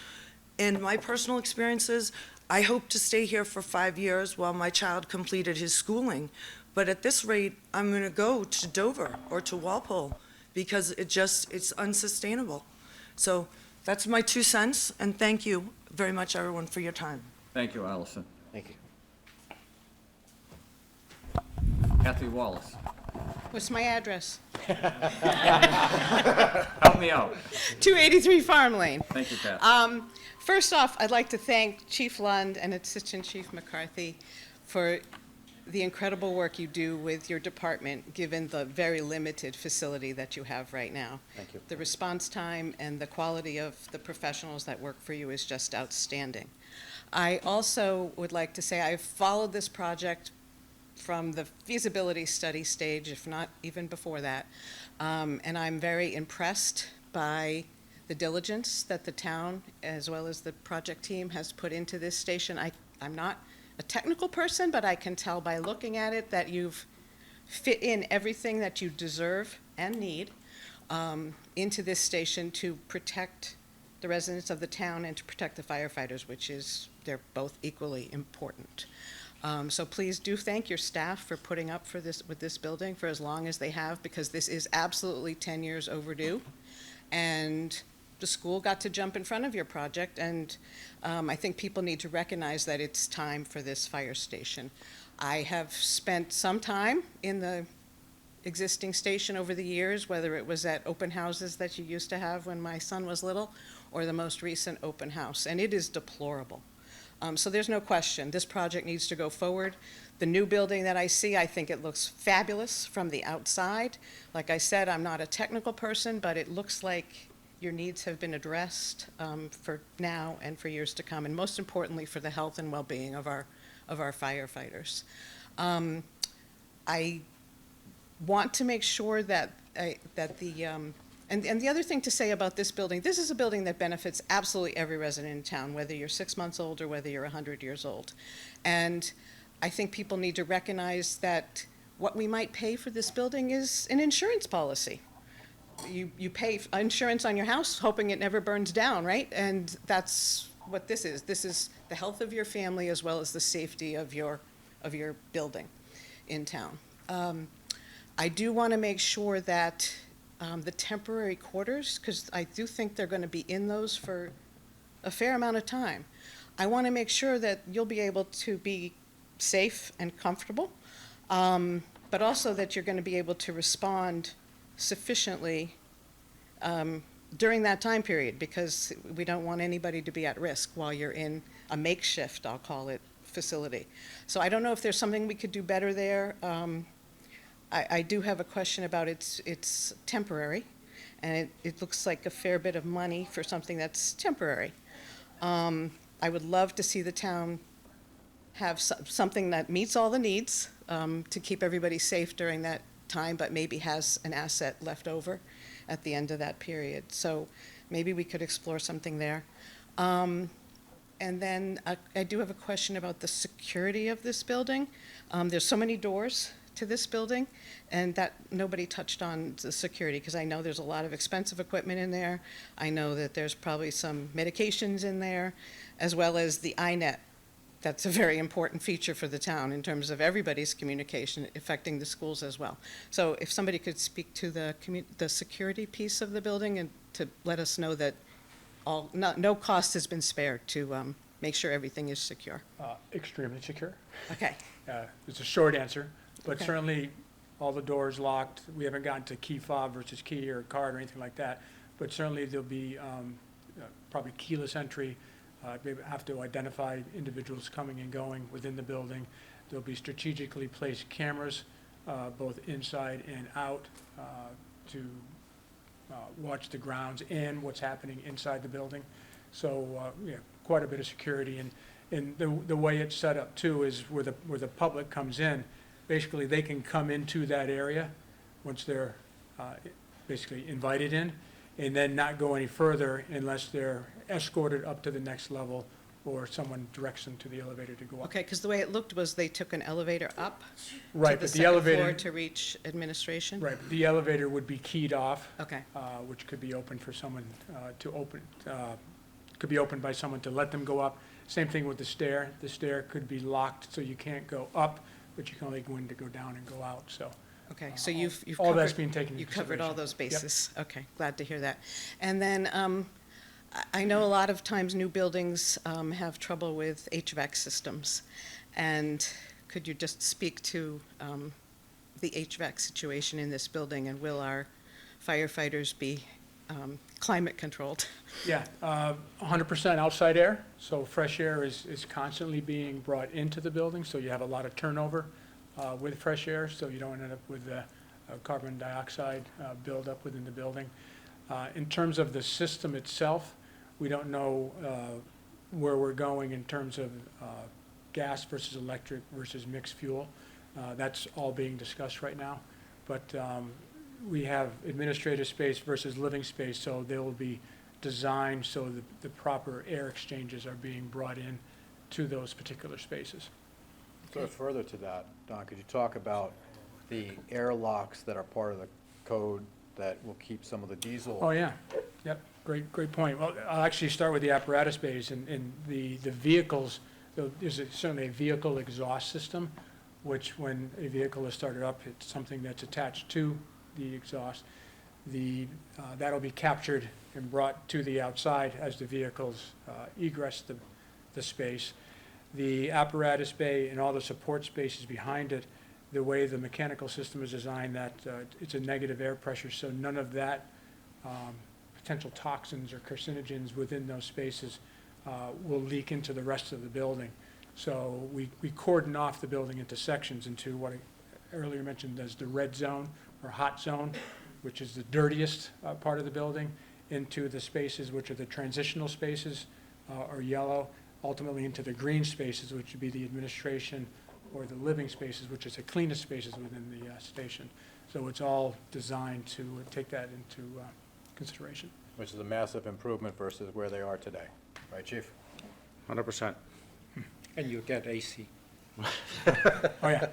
And my personal experiences, I hope to stay here for 5 years while my child completed his schooling. But at this rate, I'm going to go to Dover or to Walpole because it's unsustainable. So that's my 2 cents, and thank you very much, everyone, for your time. Thank you, Allison. Thank you. Kathy Wallace, What's my address? help me out. 283 Farm Lane. Thank you, Kathy. First off, I'd like to thank Chief Lund and Assistant Chief McCarthy for the incredible work you do with your department, given the very limited facility that you have right now. Thank you. The response time and the quality of the professionals that work for you is just outstanding. I also would like to say I've followed this project from the feasibility study stage, if not even before that, and I'm very impressed by the diligence that the town, as well as the project team, has put into this station. I'm not a technical person, but I can tell by looking at it that you've fit in everything that you deserve and need into this station to protect the residents of the town and to protect the firefighters, they're both equally important. So please do thank your staff for putting up with this building for as long as they have, because this is absolutely 10 years overdue. And the school got to jump in front of your project, and I think people need to recognize that it's time for this fire station. I have spent some time in the existing station over the years, whether it was at open houses that you used to have when my son was little, or the most recent open house, and it is deplorable. So there's no question, this project needs to go forward. The new building that I see, I think it looks fabulous from the outside. Like I said, I'm not a technical person, but it looks like your needs have been addressed for now and for years to come, and most importantly, for the health and well-being of our firefighters. I want to make sure that and the other thing to say about this building, this is a building that benefits absolutely every resident in town, whether you're 6 months old or whether you're 100 years old. And I think people need to recognize that what we might pay for this building is an insurance policy. You pay insurance on your house hoping it never burns down, right? And that's what this is. This is the health of your family as well as the safety of your building in town. I do want to make sure that the temporary quarters, because I do think they're going to be in those for a fair amount of time. I want to make sure that you'll be able to be safe and comfortable, but also that you're going to be able to respond sufficiently during that time period, because we don't want anybody to be at risk while you're in a makeshift, I'll call it, facility. So I don't know if there's something we could do better there. I do have a question about it's temporary, and it looks like a fair bit of money for something that's temporary. I would love to see the town have something that meets all the needs to keep everybody safe during that time, but maybe has an asset left over at the end of that period. So maybe we could explore something there. And then I do have a question about the security of this building. There's so many doors to this building, and that nobody touched on the security, because I know there's a lot of expensive equipment in there. I know that there's probably some medications in there, as well as the INET. That's a very important feature for the town in terms of everybody's communication affecting the schools as well. So if somebody could speak to the security piece of the building and to let us know that no cost has been spared to make sure everything is secure. Extremely secure. Okay. It's a short answer, but Okay. certainly all the doors locked. We haven't gotten to key fob versus key or card or anything like that, but certainly there'll be probably keyless entry. We have to identify individuals coming and going within the building. There'll be strategically placed cameras, both inside and out, to watch the grounds and what's happening inside the building. So, quite a bit of security. And the way it's set up too is where the public comes in, basically they can come into that area once they're basically invited in, and then not go any further unless they're escorted up to the next level or someone directs them to the elevator to go up. Okay, because the way it looked was they took an elevator up Right, to the but the second floor elevator, to reach administration? right, the elevator would be keyed off, Okay, which could be open for someone to open, could be opened by someone to let them go up. Same thing with the stair. The stair could be locked, so you can't go up, but you can only go in to go down and go out, so. Okay, so you've All that's covered- being taken into You've covered all consideration. those Yep. bases. Okay, glad to hear that. And then, I know a lot of times new buildings have trouble with HVAC systems. And could you just speak to the HVAC situation in this building, and will our firefighters be climate controlled? Yeah, 100% outside air, so fresh air is constantly being brought into the building, so you have a lot of turnover with fresh air, so you don't end up with carbon dioxide buildup within the building. In terms of the system itself, we don't know where we're going in terms of gas versus electric versus mixed fuel. That's all being discussed right now. But we have administrative space versus living space, so they will be designed so that the proper air exchanges are being brought in to those particular spaces. So further to that, Don, could you talk about the airlocks that are part of the code that will keep some of the diesel? Oh, yeah, yep, great point. Well, I'll actually start with the apparatus bays and the vehicles. There's certainly a vehicle exhaust system, which when a vehicle is started up, it's something that's attached to the exhaust. That'll be captured and brought to the outside as the vehicles egress the space. The apparatus bay and all the support spaces behind it, the way the mechanical system is designed, that it's a negative air pressure, so none of that potential toxins or carcinogens within those spaces will leak into the rest of the building. So we cordon off the building into sections, into what I earlier mentioned as the red zone or hot zone, which is the dirtiest part of the building, into the spaces which are the transitional spaces or yellow, ultimately into the green spaces, which would be the administration or the living spaces, which is the cleanest spaces within the station. So it's all designed to take that into consideration. Which is a massive improvement versus where they are today, right, Chief? 100%. And you get AC. Oh, yeah.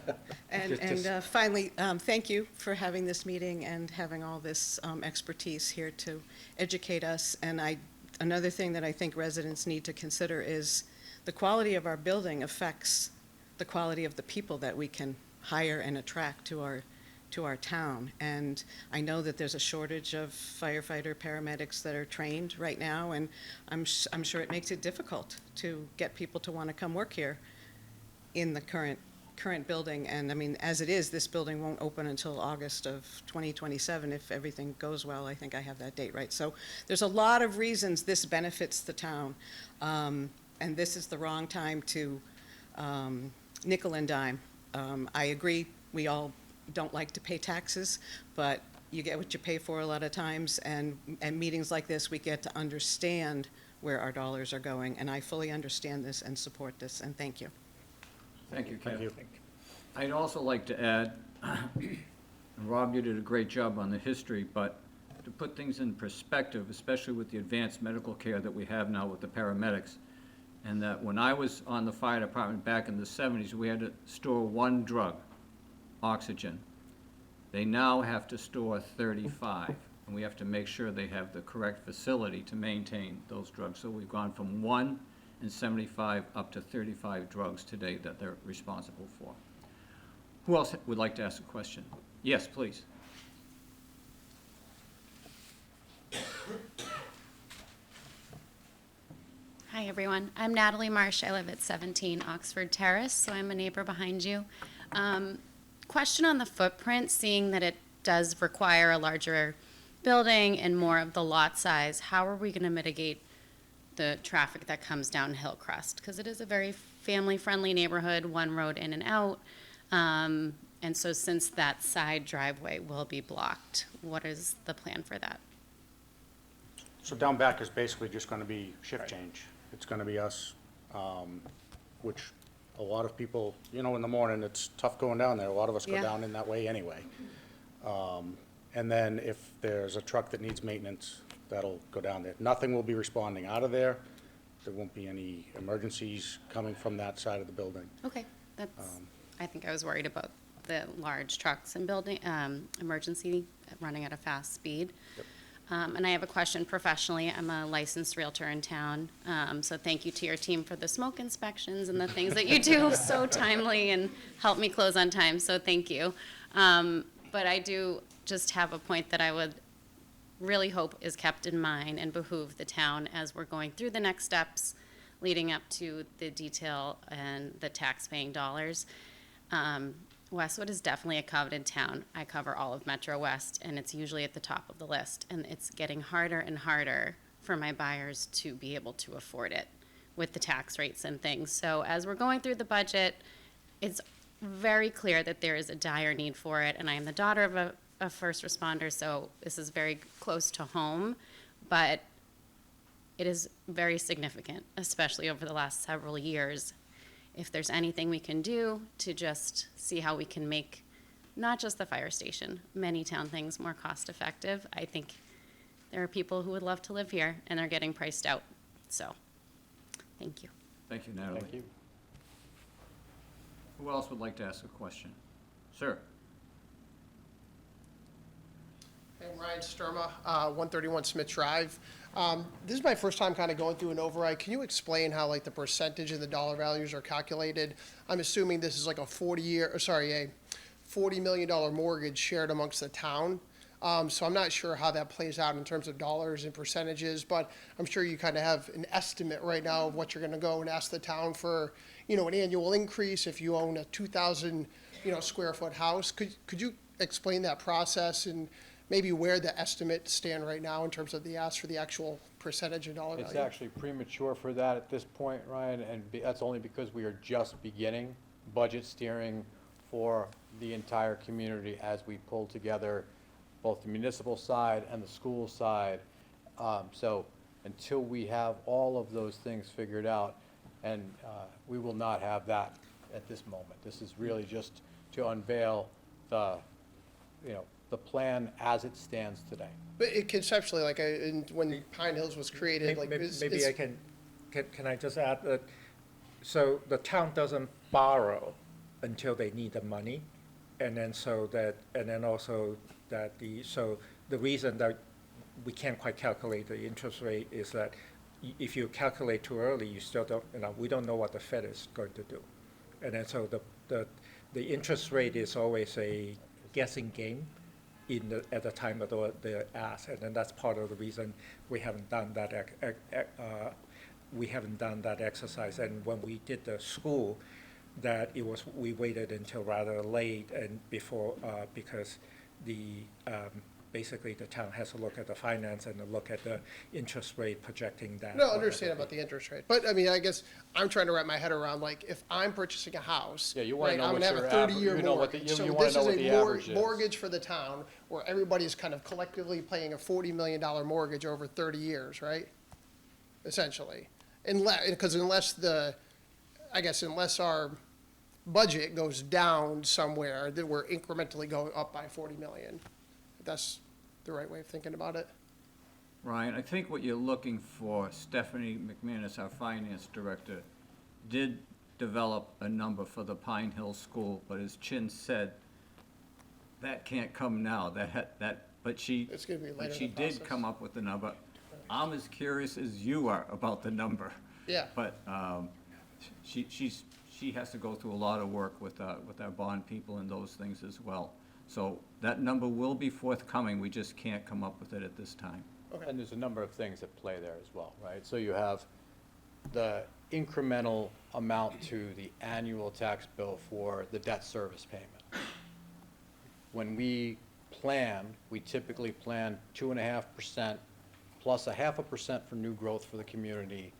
And finally, thank you for having this meeting and having all this expertise here to educate us. And another thing that I think residents need to consider is the quality of our building affects the quality of the people that we can hire and attract to our town. And I know that there's a shortage of firefighter paramedics that are trained right now, and I'm sure it makes it difficult to get people to want to come work here in the current building. And I mean, as it is, this building won't open until August of 2027 if everything goes well. I think I have that date right. So there's a lot of reasons this benefits the town, and this is the wrong time to nickel and dime. I agree, we all don't like to pay taxes, but you get what you pay for a lot of times, and meetings like this, we get to understand where our dollars are going, and I fully understand this and support this, and thank you. Thank you, Ken. I'd also like to add, Rob, you did a great job on the history, but to put things in perspective, especially with the advanced medical care that we have now with the paramedics, and that when I was on the fire department back in the 70s, we had to store one drug, oxygen. They now have to store 35, and we have to make sure they have the correct facility to maintain those drugs. So we've gone from 1 and 75 up to 35 drugs today that they're responsible for. Who else would like to ask a question? Yes, please. Hi, everyone. I'm Natalie Marsh. I live at 17 Oxford Terrace, so I'm a neighbor behind you. Question on the footprint, seeing that it does require a larger building and more of the lot size, how are we going to mitigate the traffic that comes down Hillcrest? Because it is a very family-friendly neighborhood, one road in and out. And so since that side driveway will be blocked, what is the plan for that? So down back is basically just going to be shift change. It's going to be us, which a lot of people, you know, in the morning, it's tough going down there. A lot of us go Yeah. down in that way anyway. And then if there's a truck that needs maintenance, that'll go down there. Nothing will be responding out of there. There won't be any emergencies coming from that side of the building. Okay, that's, I think I was worried about the large trucks and building, emergency running at a fast speed. Yep. And I have a question professionally. I'm a licensed realtor in town. So thank you to your team for the smoke inspections and the things that you do so timely and help me close on time. So thank you. But I do just have a point that I would really hope is kept in mind and behoove the town as we're going through the next steps leading up to the detail and the tax-paying dollars. Westwood is definitely a coveted town. I cover all of Metro West, and it's usually at the top of the list. And it's getting harder and harder for my buyers to be able to afford it with the tax rates and things. So as we're going through the budget, it's very clear that there is a dire need for it. And I am the daughter of a first responder, so this is very close to home. But it is very significant, especially over the last several years. If there's anything we can do to just see how we can make not just the fire station, many town things more cost effective, I think there are people who would love to live here and they're getting priced out. So, thank you. Thank you, Natalie. Thank you. Who else would like to ask a question? Sir? I'm Ryan Sturma, 131 Smith Drive. This is my first time kind of going through an override. Can you explain how like the percentage and the dollar values are calculated? I'm assuming this is like a $40 million mortgage shared amongst the town. So I'm not sure how that plays out in terms of dollars and percentages, but I'm sure you kind of have an estimate right now of what you're going to go and ask the town for, an annual increase if you own a 2,000, square foot house. Could you explain that process and maybe where the estimates stand right now in terms of the ask for the actual percentage and dollar value? It's actually premature for that at this point, Ryan, and that's only because we are just beginning budget steering for the entire community as we pull together both the municipal side and the school side. So until we have all of those things figured out, and we will not have that at this moment. This is really just to unveil the plan as it stands today. But it conceptually, like when Pine Hills was created, like Maybe I can I just add that, so the town doesn't borrow until they need the money, and then also that the reason that we can't quite calculate the interest rate is that if you calculate too early, you still don't, we don't know what the Fed is going to do. And then so the interest rate is always a guessing game at the time of the ask, and then that's part of the reason we haven't done that exercise. And when we did the school, we waited until rather late and before because basically the town has to look at the finance and to look at the interest rate projecting that. No, I understand about the interest rate, but I mean, I guess I'm trying to wrap my head around, like, if I'm purchasing a house, Yeah, you wanna right, know I'm what gonna have a your 30-year you know what the- mortgage. you So wanna this know is what a the average is. mortgage for the town, where everybody's kind of collectively paying a $40 million mortgage over 30 years, right? Essentially. Unless our budget goes down somewhere, then we're incrementally going up by 40 million. That's the right way of thinking about it. Ryan, I think what you're looking for, Stephanie McManus, our finance director, did develop a number for the Pine Hill School, but as Chin said, that can't come now. But she It's gonna be later in the did process. come up with the number. I'm as curious as you are about the number. Yeah. But she has to go through a lot of work with our bond people and those things as well. So that number will be forthcoming, we just can't come up with it at this time. And there's a number of things at play there as well, right? So you have the incremental amount to the annual tax bill for the debt service payment. When we plan, we typically plan 2.5% plus 0.5% for new growth for the community,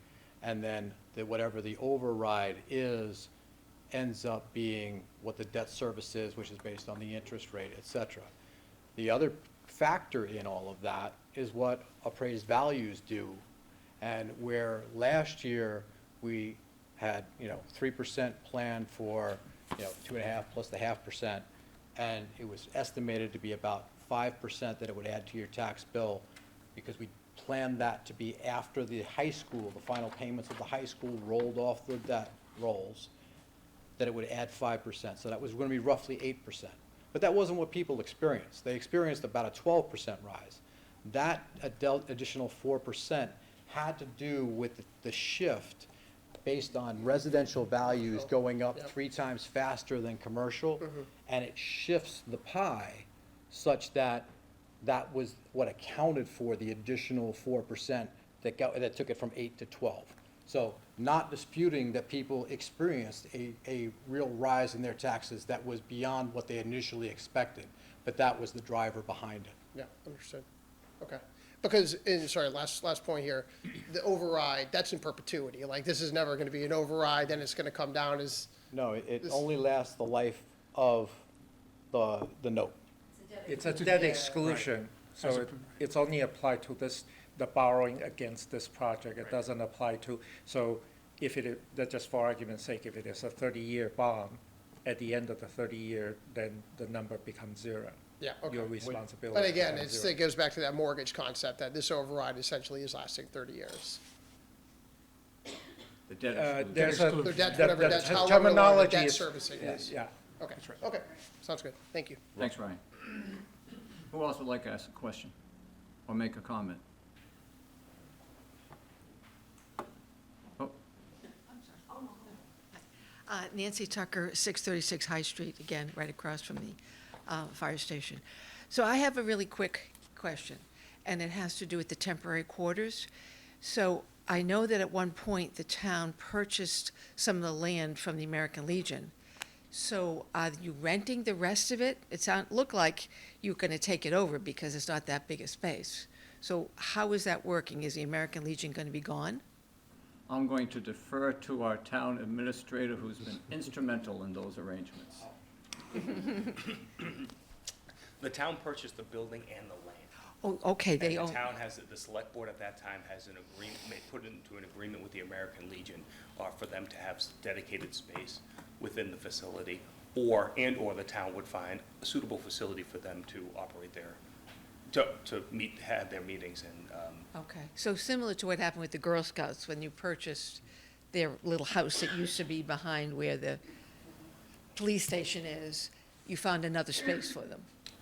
and then whatever the override is ends up being what the debt service is, which is based on the interest rate, et cetera. The other factor in all of that is what appraised values do. And where last year we had, 3% planned for, 2.5 plus the 0.5%, and it was estimated to be about 5% that it would add to your tax bill, because we planned that to be after the high school, the final payments of the high school rolled off the debt rolls, that it would add 5%. So that was going to be roughly 8%. But that wasn't what people experienced. They experienced about a 12% rise. That additional 4% had to do with the shift based on residential values going up 3 times faster than commercial, and it shifts the pie such that that was what accounted for the additional 4% that took it from 8 to 12. So not disputing that people experienced a real rise in their taxes that was beyond what they initially expected, but that was the driver behind it. Yeah, understood. Okay. Because, sorry, last point here, the override, that's in perpetuity. Like, this is never gonna be an override, then it's gonna come down as. No, it only lasts the life of the note. It's a debt exclusion, so it's only applied to this, the borrowing against this project. It doesn't apply to, so if that's just for argument's sake, if it is a 30-year bond, at the end of the 30-year, then the number becomes 0. Yeah, okay. Your responsibility. But again, becomes it 0. goes back to that mortgage concept, that this override essentially is lasting 30 years. The debt exclusion. There's a. The debt, that- whatever, that that's however long the terminology debt is- servicing is. Yeah. Okay, okay, sounds good, thank you. Thanks, Ryan. Who else would like to ask a question or make a comment? Oh, Nancy Tucker, 636 High Street, again, right across from the fire station. So I have a really quick question, and it has to do with the temporary quarters. So I know that at one point, the town purchased some of the land from the American Legion. So are you renting the rest of it? It looked like you were going to take it over because it's not that big a space. So how is that working? Is the American Legion going to be gone? I'm going to defer to our town administrator, who's been instrumental in those arrangements. The town purchased the building and the land. Oh, okay, they And own. the town has, the select board at that time has an agreement, may put it into an agreement with the American Legion, for them to have dedicated space within the facility, or the town would find a suitable facility for them to operate their, to have their meetings and, Okay, so similar to what happened with the Girl Scouts when you purchased their little house that used to be behind where the police station is, you found another space for them.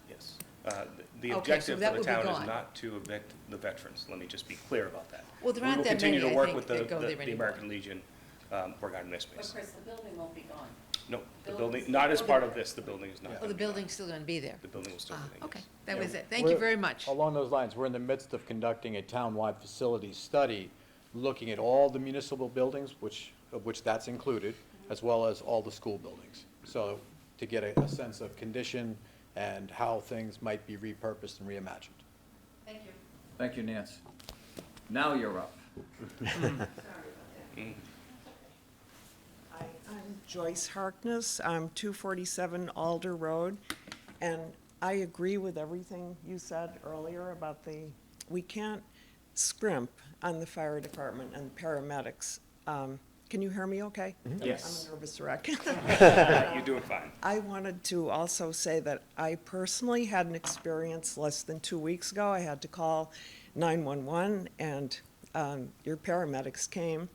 yes. The Okay, objective so for that the would be town gone. is not to evict the veterans, let me just be clear about that. Well, there aren't that We will continue many, to I work think, with that go there the anymore. American Legion regarding their But space. Chris, the building won't be gone. No, the Building's- building, not as part of this, the building is not. Oh, gonna the be gone. building's still going to be there? The building will still Ah, be there. okay, yes. that was Yeah, it. Thank you we're- very much. Along those lines, we're in the midst of conducting a townwide facility study, looking at all the municipal buildings, of which that's included, as well as all the school buildings. So to get a sense of condition and how things might be repurposed and reimagined. Thank you. Thank you, Nance. Now you're up. I'm Joyce Harkness. I'm 247 Alder Road, and I agree with everything you said earlier about we can't scrimp on the fire department and paramedics. Can you hear me okay? Yes. I'm a nervous wreck. You're doing fine. I wanted to also say that I personally had an experience less than 2 weeks ago. I had to call 911, and your paramedics came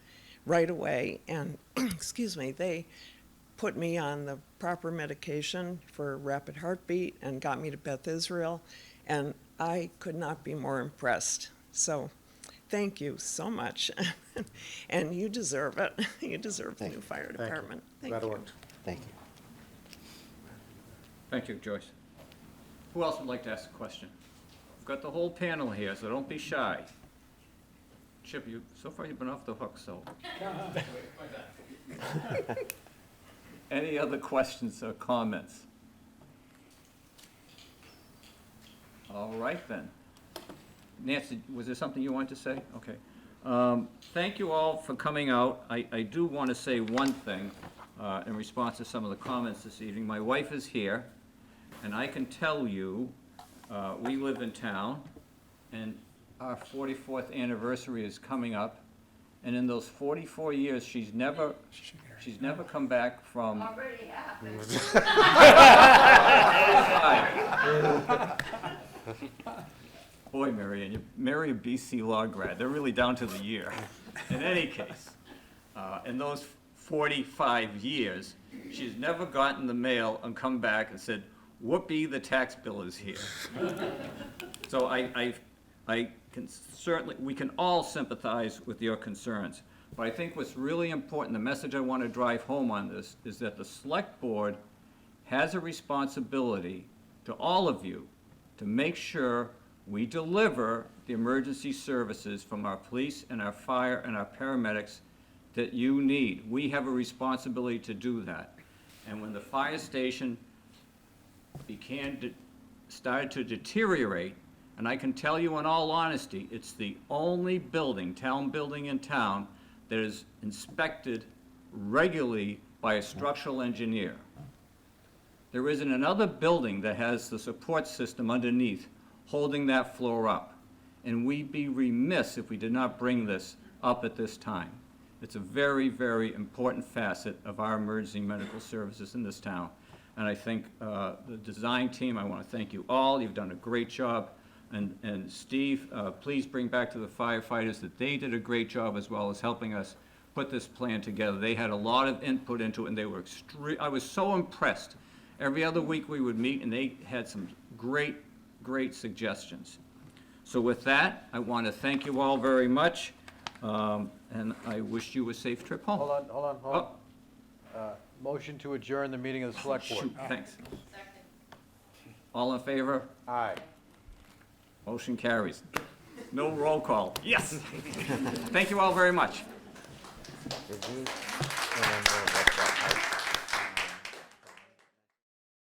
right away, and, excuse me, they put me on the proper medication for rapid heartbeat and got me to Beth Israel, and I could not be more impressed. So, thank you so much. And you deserve it. You deserve the new fire department. Thank Glad it you. worked. Thank you. Thank you, Joyce. Who else would like to ask a question? We've got the whole panel here, so don't be shy. Chip, so far you've been off the hook, so. Any other questions or comments? All right, then. Nancy, was there something you wanted to say? Okay. Thank you all for coming out. I do want to say one thing in response to some of the comments this evening. My wife is here, and I can tell you, we live in town, and our 44th anniversary is coming up, and in those 44 years, she's never come back from. Already happened. Boy, Marion, you marry a BC law grad. They're really down to the year. In any case, in those 45 years, she's never gotten the mail and come back and said, whoopee, the tax bill is here. So we can all sympathize with your concerns. But I think what's really important, the message I want to drive home on this, is that the select board has a responsibility to all of you to make sure we deliver the emergency services from our police and our fire and our paramedics that you need. We have a responsibility to do that. And when the fire station started to deteriorate, and I can tell you in all honesty, it's the only town building in town that is inspected regularly by a structural engineer. There isn't another building that has the support system underneath holding that floor up. And we'd be remiss if we did not bring this up at this time. It's a very, very important facet of our emergency medical services in this town. And I think the design team, I want to thank you all. You've done a great job. And Steve, please bring back to the firefighters that they did a great job as well as helping us put this plan together. They had a lot of input into it, and they were I was so impressed. Every other week we would meet, and they had some great, great suggestions. So with that, I want to thank you all very much, and I wish you a safe trip home. Hold on. Motion to adjourn the meeting of the select board. Shoot, thanks. All in favor? Aye. Motion carries. No roll call. Yes. Thank you all very much. Did you remember what